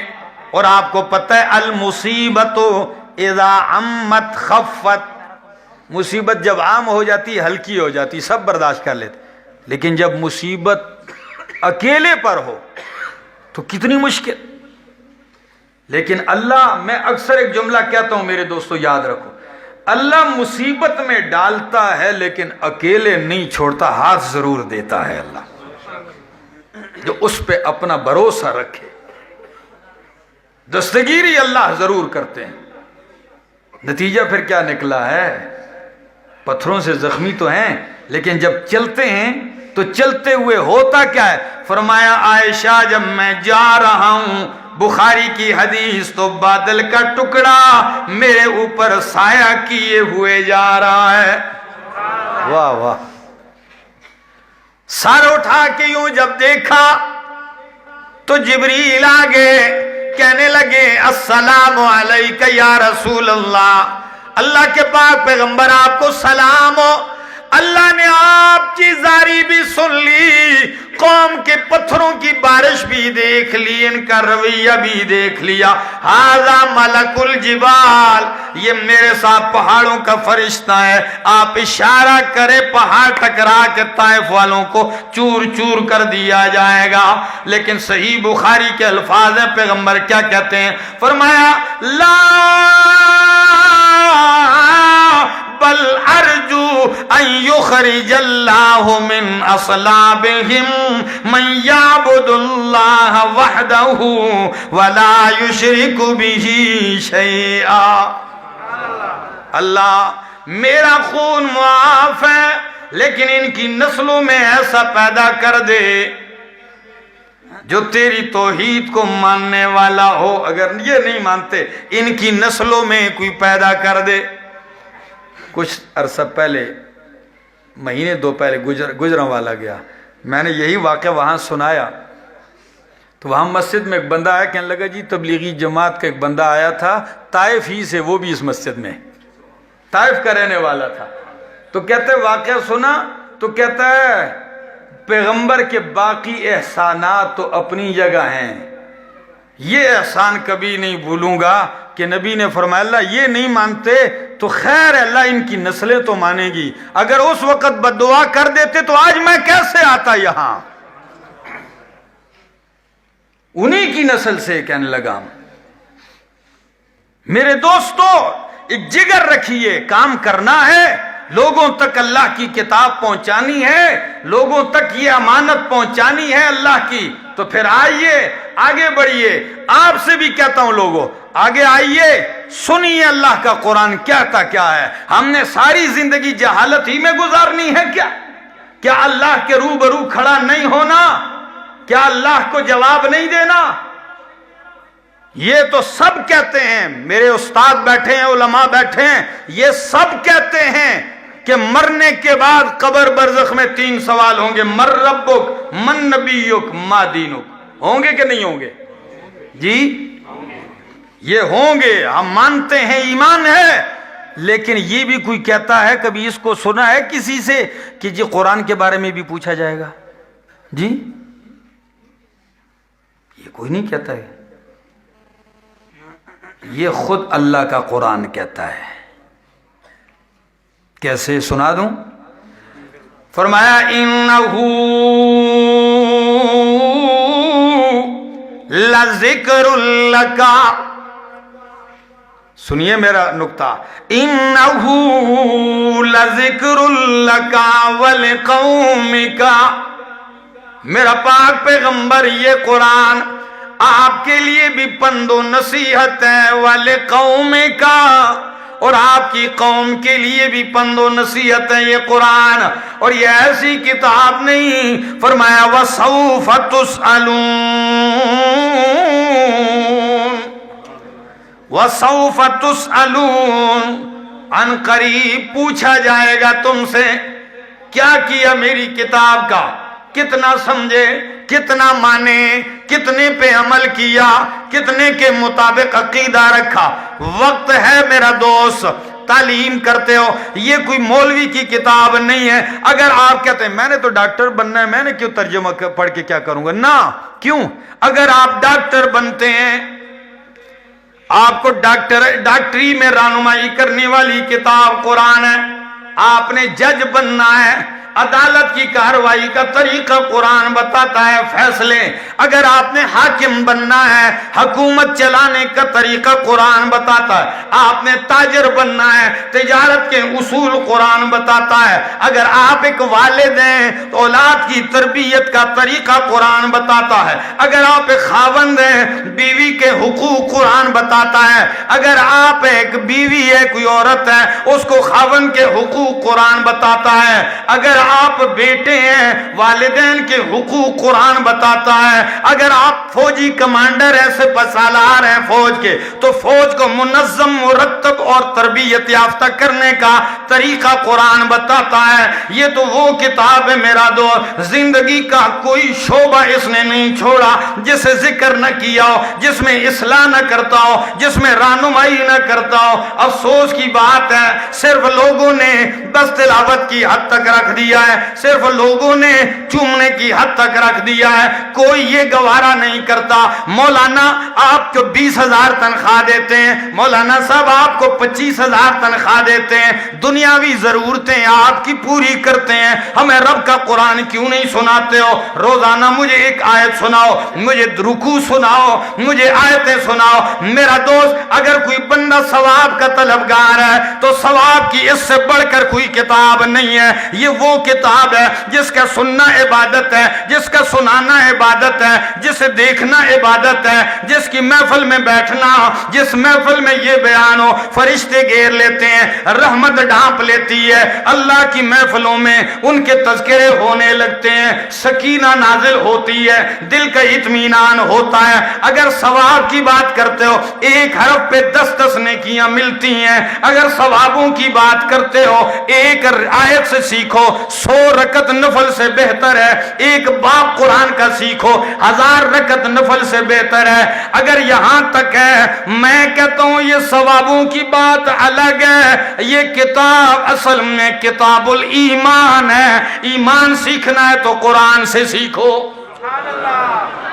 اور آپ کو پتہ ہے المصیبت اذا عمت خفت، مصیبت جب عام ہو جاتی ہلکی ہو جاتی، سب برداشت کر لیتے، لیکن جب مصیبت اکیلے پر ہو تو کتنی مشکل. لیکن اللہ، میں اکثر ایک جملہ کہتا ہوں میرے دوستو، یاد رکھو، اللہ مصیبت میں ڈالتا ہے لیکن اکیلے نہیں چھوڑتا، ہاتھ ضرور دیتا ہے. اللہ جو اس پہ اپنا بھروسہ رکھے، دستگیری اللہ ضرور کرتے ہیں. نتیجہ پھر کیا نکلا ہے؟ پتھروں سے زخمی تو ہیں، لیکن جب چلتے ہیں تو چلتے ہوئے ہوتا کیا ہے؟ فرمایا عائشہ جب میں جا رہا ہوں، بخاری کی حدیث، تو بادل کا ٹکڑا میرے اوپر سایہ کیے ہوئے جا رہا ہے. واہ واہ. سر اٹھا کے یوں جب دیکھا تو جبریل آ گئے، کہنے لگے السلام علیکہ یا رسول اللہ، اللہ کے پاک پیغمبر آپ کو سلام ہو۔ اللہ نے آپ کی زاری بھی سن لی، قوم کے پتھروں کی بارش بھی دیکھ لی، ان کا رویہ بھی دیکھ لیا۔ ھذا ملک الجبال، یہ میرے ساتھ پہاڑوں کا فرشتہ ہے، آپ اشارہ کرے پہاڑ ٹکرا کے طائف والوں کو چور چور کر دیا جائے گا۔ لیکن صحیح بخاری کے الفاظ ہیں، پیغمبر کیا کہتے ہیں؟ فرمایا لا بل ارجو ان یخرج اللہ من اصلابہم من یعبد اللہ وحدہ ولا یشرک بہ شیئا۔ اللہ میرا خون معاف ہے، لیکن ان کی نسلوں میں ایسا پیدا کر دے جو تیری توحید کو ماننے والا ہو۔ اگر یہ نہیں مانتے، ان کی نسلوں میں کوئی پیدا کر دے۔ کچھ عرصہ پہلے، مہینے دو پہلے گجراں والا گیا، میں نے یہی واقعہ وہاں سنایا، تو وہاں مسجد میں ایک بندہ آیا، کہنے لگا جی تبلیغی جماعت کا ایک بندہ آیا تھا طائف ہی سے، وہ بھی اس مسجد میں، طائف کا رہنے والا تھا۔ تو کہتے واقعہ سنا تو کہتا ہے پیغمبر کے باقی احسانات تو اپنی جگہ ہیں، یہ احسان کبھی نہیں بھولوں گا کہ نبی نے فرمایا اللہ یہ نہیں مانتے تو خیر ہے، اللہ ان کی نسلیں تو مانے گی، اگر اس وقت بددعا کر دیتے تو آج میں کیسے آتا یہاں۔ انہی کی نسل سے کہنے لگا میرے دوستو ایک جگر رکھیے، کام کرنا ہے، لوگوں تک اللہ کی کتاب پہنچانی ہے، لوگوں تک یہ امانت پہنچانی ہے اللہ کی، تو پھر آئیے آگے بڑھیے۔ آپ سے بھی کہتا ہوں لوگوں آگے آئیے، سنیے اللہ کا قرآن کہتا کیا ہے۔ ہم نے ساری زندگی جہالت ہی میں گزارنی ہے کیا اللہ کے روبرو کھڑا نہیں ہونا؟ کیا اللہ کو جواب نہیں دینا؟ یہ تو سب کہتے ہیں، میرے استاد بیٹھے ہیں، علماء بیٹھے ہیں، یہ سب کہتے ہیں کہ مرنے کے بعد قبر برزخ میں 3 سوال ہوں گے، من ربک، من نبیک، ما دینک، ہوں گے کہ نہیں ہوں گے؟ جی یہ ہوں گے، ہم مانتے ہیں، ایمان ہے۔ لیکن یہ بھی کوئی کہتا ہے، کبھی اس کو سنا ہے کسی سے کہ جی قرآن کے بارے میں بھی پوچھا جائے گا؟ جی یہ کوئی نہیں کہتا ہے، یہ خود اللہ کا قرآن کہتا ہے۔ کیسے سنا دوں؟ فرمایا انہو لذکر لک، سنیے میرا نکتہ، انہو لذکر لک ولقومک، میرا پاک پیغمبر یہ قرآن آپ کے لیے بھی پند و نصیحت ہے، ولقومک، اور آپ کی قوم کے لیے بھی پند و نصیحت ہے یہ قرآن، اور یہ ایسی کتاب نہیں۔ فرمایا وَسَوْفَ تُسْأَلُونَ، وَسَوْفَ تُسْأَلُونَ، عن قریب پوچھا جائے گا تم سے، کیا کیا میری کتاب کا، کتنا سمجھے، کتنا مانے، کتنے پہ عمل کیا، کتنے کے مطابق عقیدہ رکھا۔ وقت ہے میرا دوست، تعلیم کرتے ہو، یہ کوئی مولوی کی کتاب نہیں ہے۔ اگر آپ کہتے ہیں میں نے تو ڈاکٹر بننا ہے، میں نے کیوں ترجمہ پڑھ کے کیا کروں گا؟ نہ، کیوں؟ اگر آپ ڈاکٹر بنتے ہیں، آپ کو ڈاکٹری میں رہنمائی کرنے والی کتاب قرآن ہے، آپ نے جج بننا ہے، عدالت کی کارروائی کا طریقہ قرآن بتاتا ہے، فیصلے۔ اگر آپ نے حاکم بننا ہے، حکومت چلانے کا طریقہ قرآن بتاتا ہے۔ آپ نے تاجر بننا ہے، تجارت کے اصول قرآن بتاتا ہے۔ اگر آپ ایک والد ہیں تو اولاد کی تربیت کا طریقہ قرآن بتاتا ہے۔ اگر آپ ایک خاوند ہیں، بیوی کے حقوق قرآن بتاتا ہے۔ اگر آپ ایک بیوی ہے، کوئی عورت ہے، اس کو خاوند کے حقوق قرآن بتاتا ہے۔ اگر آپ بیٹے ہیں، والدین کے حقوق قرآن بتاتا ہے۔ اگر آپ فوجی کمانڈر ہیں، سپہ سالار ہیں فوج کے، تو فوج کو منظم، مرتب اور تربیت تربیت یافتہ کرنے کا طریقہ قرآن بتاتا ہے۔ یہ تو وہ کتاب ہے میرا دوست، زندگی کا کوئی شعبہ اس نے نہیں چھوڑا جسے ذکر نہ کیا ہو، جس میں اصلاح نہ کرتا ہو، جس میں رہنمائی نہ کرتا ہو۔ افسوس کی بات ہے صرف لوگوں نے بس تلاوت کی حد تک رکھ دیا ہے، صرف لوگوں نے چومنے کی حد تک رکھ دیا ہے، کوئی یہ گوارا نہیں کرتا۔ مولانا آپ کو 20,000 تنخواہ دیتے ہیں، مولانا صاحب آپ کو 25,000 تنخواہ دیتے ہیں، دنیاوی ضرورتیں آپ کی پوری کرتے ہیں، ہمیں رب کا قرآن کیوں نہیں سناتے ہو؟ روزانہ مجھے ایک آیت سناؤ، مجھے رکوع سناؤ، مجھے آیتیں سناؤ۔ میرا دوست اگر کوئی بندہ ثواب کا طلبگار ہے تو ثواب کی اس سے بڑھ کر کوئی کتاب نہیں ہے۔ یہ وہ کتاب ہے جس کا سننا عبادت ہے، جس کا سنانا عبادت ہے، جسے دیکھنا عبادت ہے، جس کی محفل میں بیٹھنا، جس محفل میں یہ بیان ہو فرشتے گھیر لیتے ہیں، رحمت ڈھانپ لیتی ہے، اللہ کی محفلوں میں ان کے تذکرے ہونے لگتے ہیں، سکینہ نازل ہوتی ہے، دل کا اطمینان ہوتا ہے۔ اگر ثواب کی بات کرتے ہو ایک حرف پہ 10 نیکیاں ملتی ہیں، اگر ثوابوں کی بات کرتے ہو ایک آیت سے سیکھو 100 رکعت نفل سے بہتر ہے، ایک باب قرآن کا سیکھو 1000 رکعت نفل سے بہتر ہے۔ اگر یہاں تک ہے میں کہتا ہوں یہ ثوابوں کی بات الگ ہے، یہ کتاب اصل میں کتاب الایمان ہے۔ ایمان سیکھنا ہے تو قرآن سے سیکھو،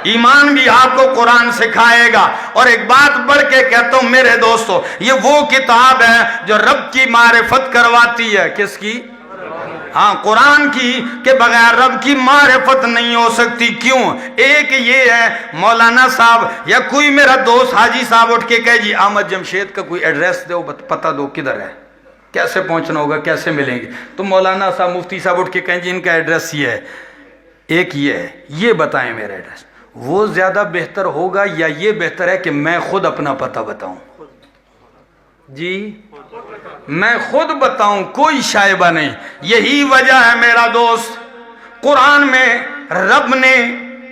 ایمان بھی آپ کو قرآن سکھائے گا۔ اور ایک بات بڑھ کے کہتا ہوں میرے دوستو، یہ وہ کتاب ہے جو رب کی معرفت کرواتی ہے۔ کس کی؟ ہاں قرآن کی، کہ بغیر رب کی معرفت نہیں ہو سکتی۔ کیوں؟ ایک یہ ہے مولانا صاحب یا کوئی میرا دوست حاجی صاحب اٹھ کے کہے جی احمد جمشید کا کوئی ایڈریس دو، پتہ دو کدھر ہے، کیسے پہنچنا ہوگا، کیسے ملیں گے؟ تو مولانا صاحب مفتی صاحب اٹھ کے کہیں جی ان کا ایڈریس یہ ہے، ایک یہ ہے، یہ بتائیں میرا ایڈریس۔ وہ زیادہ بہتر ہوگا یا یہ بہتر ہے کہ میں خود اپنا پتہ بتاؤں؟ جی میں خود بتاؤں، کوئی شائبہ نہیں۔ یہی وجہ ہے میرا دوست قرآن میں رب نے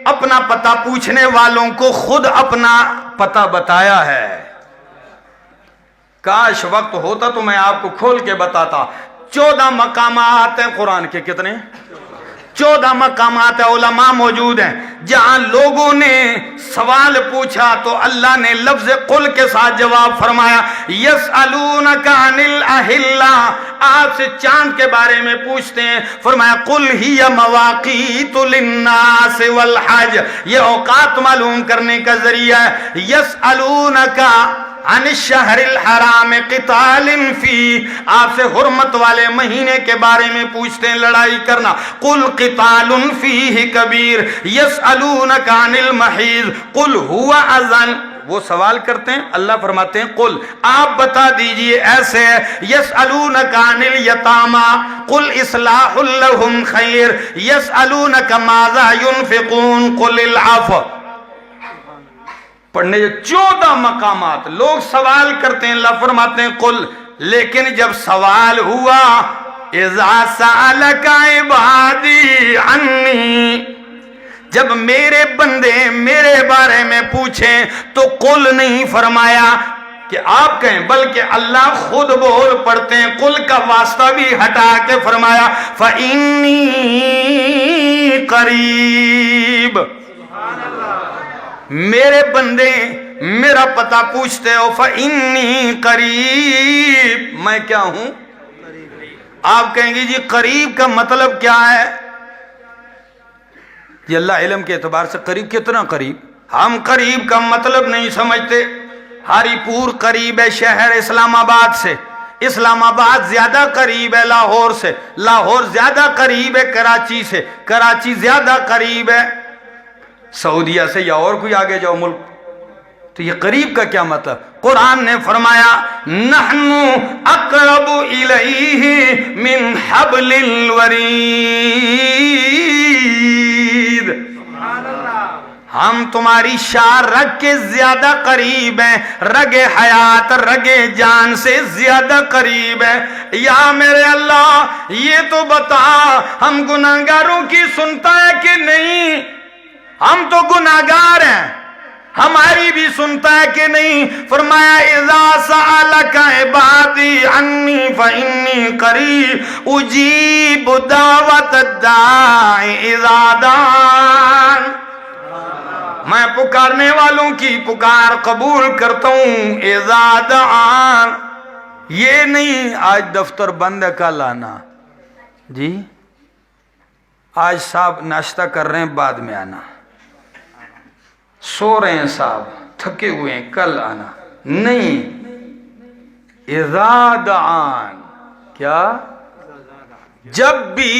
اپنا پتہ پوچھنے والوں کو خود اپنا پتہ بتایا ہے۔ کاش وقت ہوتا تو میں آپ کو کھول کے بتاتا۔ 14 مقامات ہیں قرآن کے، کتنے؟ 14 مقامات علماء موجود ہیں جہاں لوگوں نے سوال پوچھا تو اللہ نے لفظ قل کے ساتھ جواب فرمایا۔ یسألونک عن الاہلہ، آپ سے چاند کے بارے میں پوچھتے ہیں، فرمایا قل ہی مواقیت للناس والحج، یہ اوقات معلوم کرنے کا ذریعہ ہے۔ یسألونک عن الشہر الحرام قتال فی، آپ سے حرمت والے مہینے کے بارے میں پوچھتے ہیں، لڑائی کرنا، قل قتال فیہ کبیر۔ یسألونک عن المحیض قل هو اذن، وہ سوال کرتے ہیں، اللہ فرماتے ہیں قل، آپ بتا دیجئے ایسے ہے۔ یسألونک عن الیتامی قل اصلاح لہم خیر، یسألونک ماذا ينفقون قل العفو۔ پڑھنے 14 مقامات لوگ سوال کرتے ہیں، اللہ فرماتے ہیں قل، لیکن جب سوال ہوا اذا سألک عبادی عنی، جب میرے بندے میرے بارے میں پوچھیں تو قل نہیں فرمایا کہ آپ کہیں، بلکہ اللہ خود بول پڑھتے ہیں، قل کا واسطہ بھی ہٹا کے فرمایا فإنی قریب۔ میرے بندے میرا پتہ پوچھتے ہو، فإنی قریب، میں کیا ہوں؟ آپ کہیں گے جی قریب کا مطلب کیا ہے؟ یہ اللہ علم کے اعتبار سے قریب کتنا قریب؟ ہم قریب کا مطلب نہیں سمجھتے۔ ہری پور قریب ہے شہر اسلام آباد سے، اسلام آباد زیادہ قریب ہے لاہور سے، لاہور زیادہ قریب ہے کراچی سے، کراچی زیادہ قریب ہے سعودیہ سے یا اور کوئی آگے جاؤ ملک۔ تو یہ قریب کا کیا مطلب؟ قرآن نے فرمایا نحن اقرب الیہ من حبل الورید، ہم تمہاری شار رگ کے زیادہ قریب ہیں، رگ حیات رگ جان سے زیادہ قریب ہے۔ یا میرے اللہ یہ تو بتا ہم گناہگاروں کی سنتا ہے کہ نہیں؟ ہم تو گناہگار ہیں، ہماری بھی سنتا ہے کہ نہیں؟ فرمایا اذا سألک عبادی فإني قریب اجیب دعوت الداعی اذا دعان، میں پکارنے والوں کی پکار قبول کرتا ہوں اذا دعان۔ یہ نہیں آج دفتر بند ہے کل آنا، جی آج صاحب ناشتہ کر رہے ہیں بعد میں آنا، سو رہے ہیں صاحب تھکے ہوئے ہیں کل آنا، نہیں، اذا دعان، کیا؟ جب بھی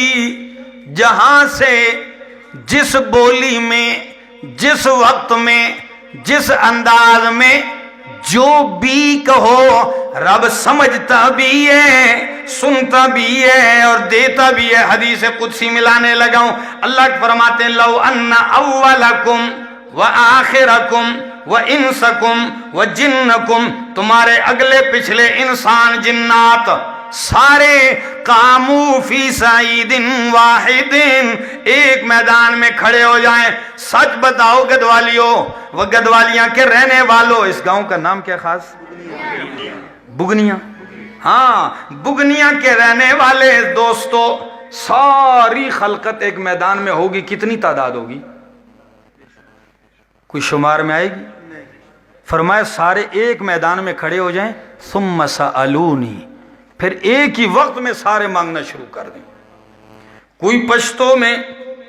جہاں سے جس بولی میں جس وقت میں جس انداز میں جو بھی کہو رب سمجھتا بھی ہے، سنتا بھی ہے اور دیتا بھی ہے۔ حدیث قدسی ملانے لگا ہوں، اللہ فرماتے ہیں لو ان اولکم وآخرکم وانسکم وجنکم، تمہارے اگلے پچھلے انسان جنات سارے قاموا فی صعید واحد، ایک میدان میں کھڑے ہو جائیں، سچ بتاؤ گدوالیوں و گدوالیاں کے رہنے والوں، اس گاؤں کا نام کیا خاص؟ بگنیاں، ہاں بگنیاں کے رہنے والے دوستو، ساری خلقت ایک میدان میں ہوگی، کتنی تعداد ہوگی؟ کوئی شمار میں آئے گی؟ فرمایا سارے ایک میدان میں کھڑے ہو جائیں، ثم سألونی، پھر ایک ہی وقت میں سارے مانگنا شروع کر دیں، کوئی پشتو میں،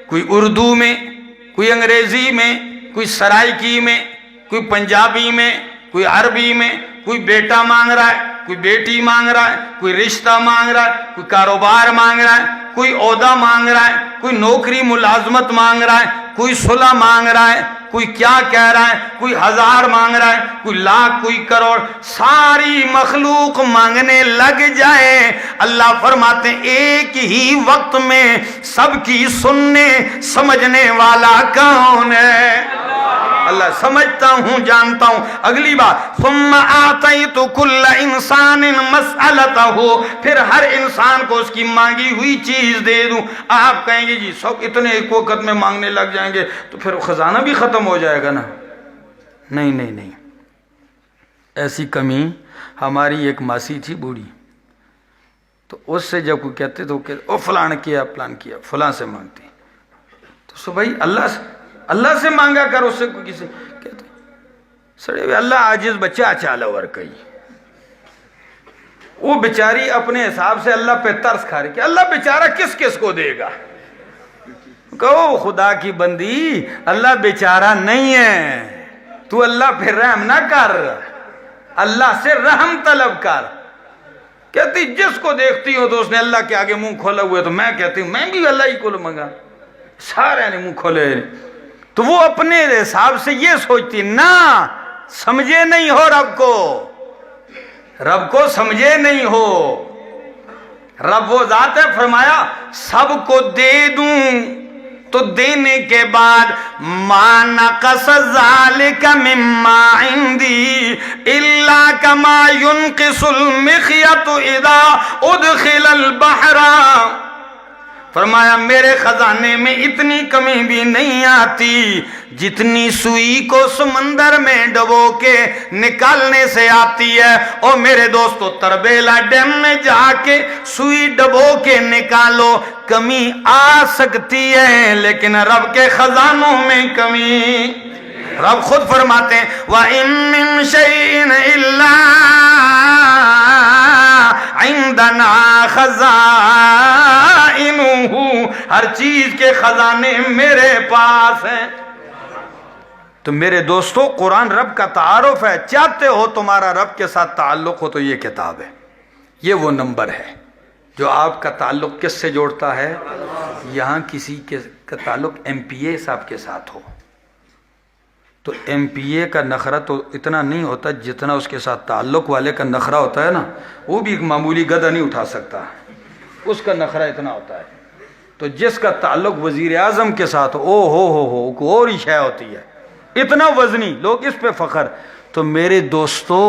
کوئی اردو میں، کوئی انگریزی میں، کوئی سرائکی میں، کوئی پنجابی میں، کوئی عربی میں، کوئی بیٹا مانگ رہا ہے، کوئی بیٹی مانگ رہا ہے، کوئی رشتہ مانگ رہا ہے، کوئی کاروبار مانگ رہا ہے، کوئی عہدہ مانگ رہا ہے، کوئی نوکری ملازمت مانگ رہا ہے، کوئی صلح مانگ رہا ہے، کوئی کیا کہہ رہا ہے، کوئی ہزار مانگ رہا ہے، کوئی لاکھ، کوئی کروڑ، ساری مخلوق مانگنے لگ جائے، اللہ فرماتے ہیں ایک ہی وقت میں سب کی سننے سمجھنے والا کون ہے؟ اللہ سمجھتا ہوں، جانتا ہوں۔ اگلی بات ثم آتیت کل انسان مسئلتہ، پھر ہر انسان کو اس کی مانگی ہوئی چیز دے دوں۔ آپ کہیں گے جی سب اتنے ایک وقت میں مانگنے لگ جائیں گے تو پھر خزانہ بھی ختم ہو جائے گا نا؟ نہیں نہیں نہیں، ایسی کمی ہماری ایک ماسی تھی بوڑھی، تو اس سے جب کوئی کہتے تو او فلان کیا پلان کیا، فلاں سے مانگتی، تو سو بھائی اللہ سے مانگا کر، اس سے کوئی کسی کہتے سڑے ہوئے اللہ عاجز بچہ چالا ور کئی، وہ بیچاری اپنے حساب سے اللہ پہ ترس کھا رہی کہ اللہ بیچارہ کس کس کو دے گا؟ کہو خدا کی بندی اللہ بیچارہ نہیں ہے، تو اللہ پہ رحم نہ کر، اللہ سے رحم طلب کر۔ کہتی جس کو دیکھتی ہوں تو اس نے اللہ کے آگے منہ کھولا ہوئے، تو میں کہتی ہوں میں بھی اللہ ہی کو مانگا، سارے نے منہ کھولے، تو وہ اپنے حساب سے یہ سوچتی نہ سمجھے نہیں ہو رب کو سمجھے نہیں ہو، رب وہ ذات ہے، فرمایا سب کو دے دوں تو دینے کے بعد ما نقص ذالک مما عندی الا کما ينقص المخیط اذا ادخل البحر، فرمایا میرے خزانے میں اتنی کمی بھی نہیں آتی جتنی سوئی کو سمندر میں ڈبو کے نکالنے سے آتی ہے۔ اور میرے دوستو تربیلا ڈیم میں جا کے سوئی ڈبو کے نکالو، کمی آ سکتی ہے لیکن رب کے خزانوں میں کمی، رب خود فرماتے ہیں وَإِن مِّن شَيْءٍ إِلَّا عِندَنَا خَزَائِنُهُ، ہر چیز کے خزانے میرے پاس ہیں۔ تو میرے دوستو قرآن رب کا تعارف ہے، چاہتے ہو تمہارا رب کے ساتھ تعلق ہو تو یہ کتاب ہے، یہ وہ نمبر ہے جو آپ کا تعلق کس سے جوڑتا ہے؟ یہاں کسی کا تعلق ایم پی اے صاحب کے ساتھ ہو تو ایم پی اے کا نخرہ تو اتنا نہیں ہوتا جتنا اس کے ساتھ تعلق والے کا نخرہ ہوتا ہے نا، وہ بھی ایک معمولی گدھا نہیں اٹھا سکتا، اس کا نخرہ اتنا ہوتا ہے۔ تو جس کا تعلق وزیر اعظم کے ساتھ او ہو کوئی اور ہی شے ہوتی ہے، اتنا وزنی، لوگ اس پہ فخر۔ تو میرے دوستو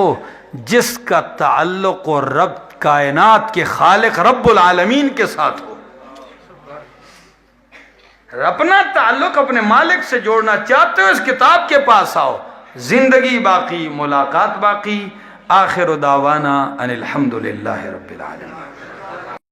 جس کا تعلق و رب کائنات کے خالق رب العالمین کے ساتھ ہو، اپنا تعلق اپنے مالک سے جوڑنا چاہتے ہو، اس کتاب کے پاس آؤ، زندگی باقی، ملاقات باقی، آخر دعوانا ان الحمد للہ رب العالمین.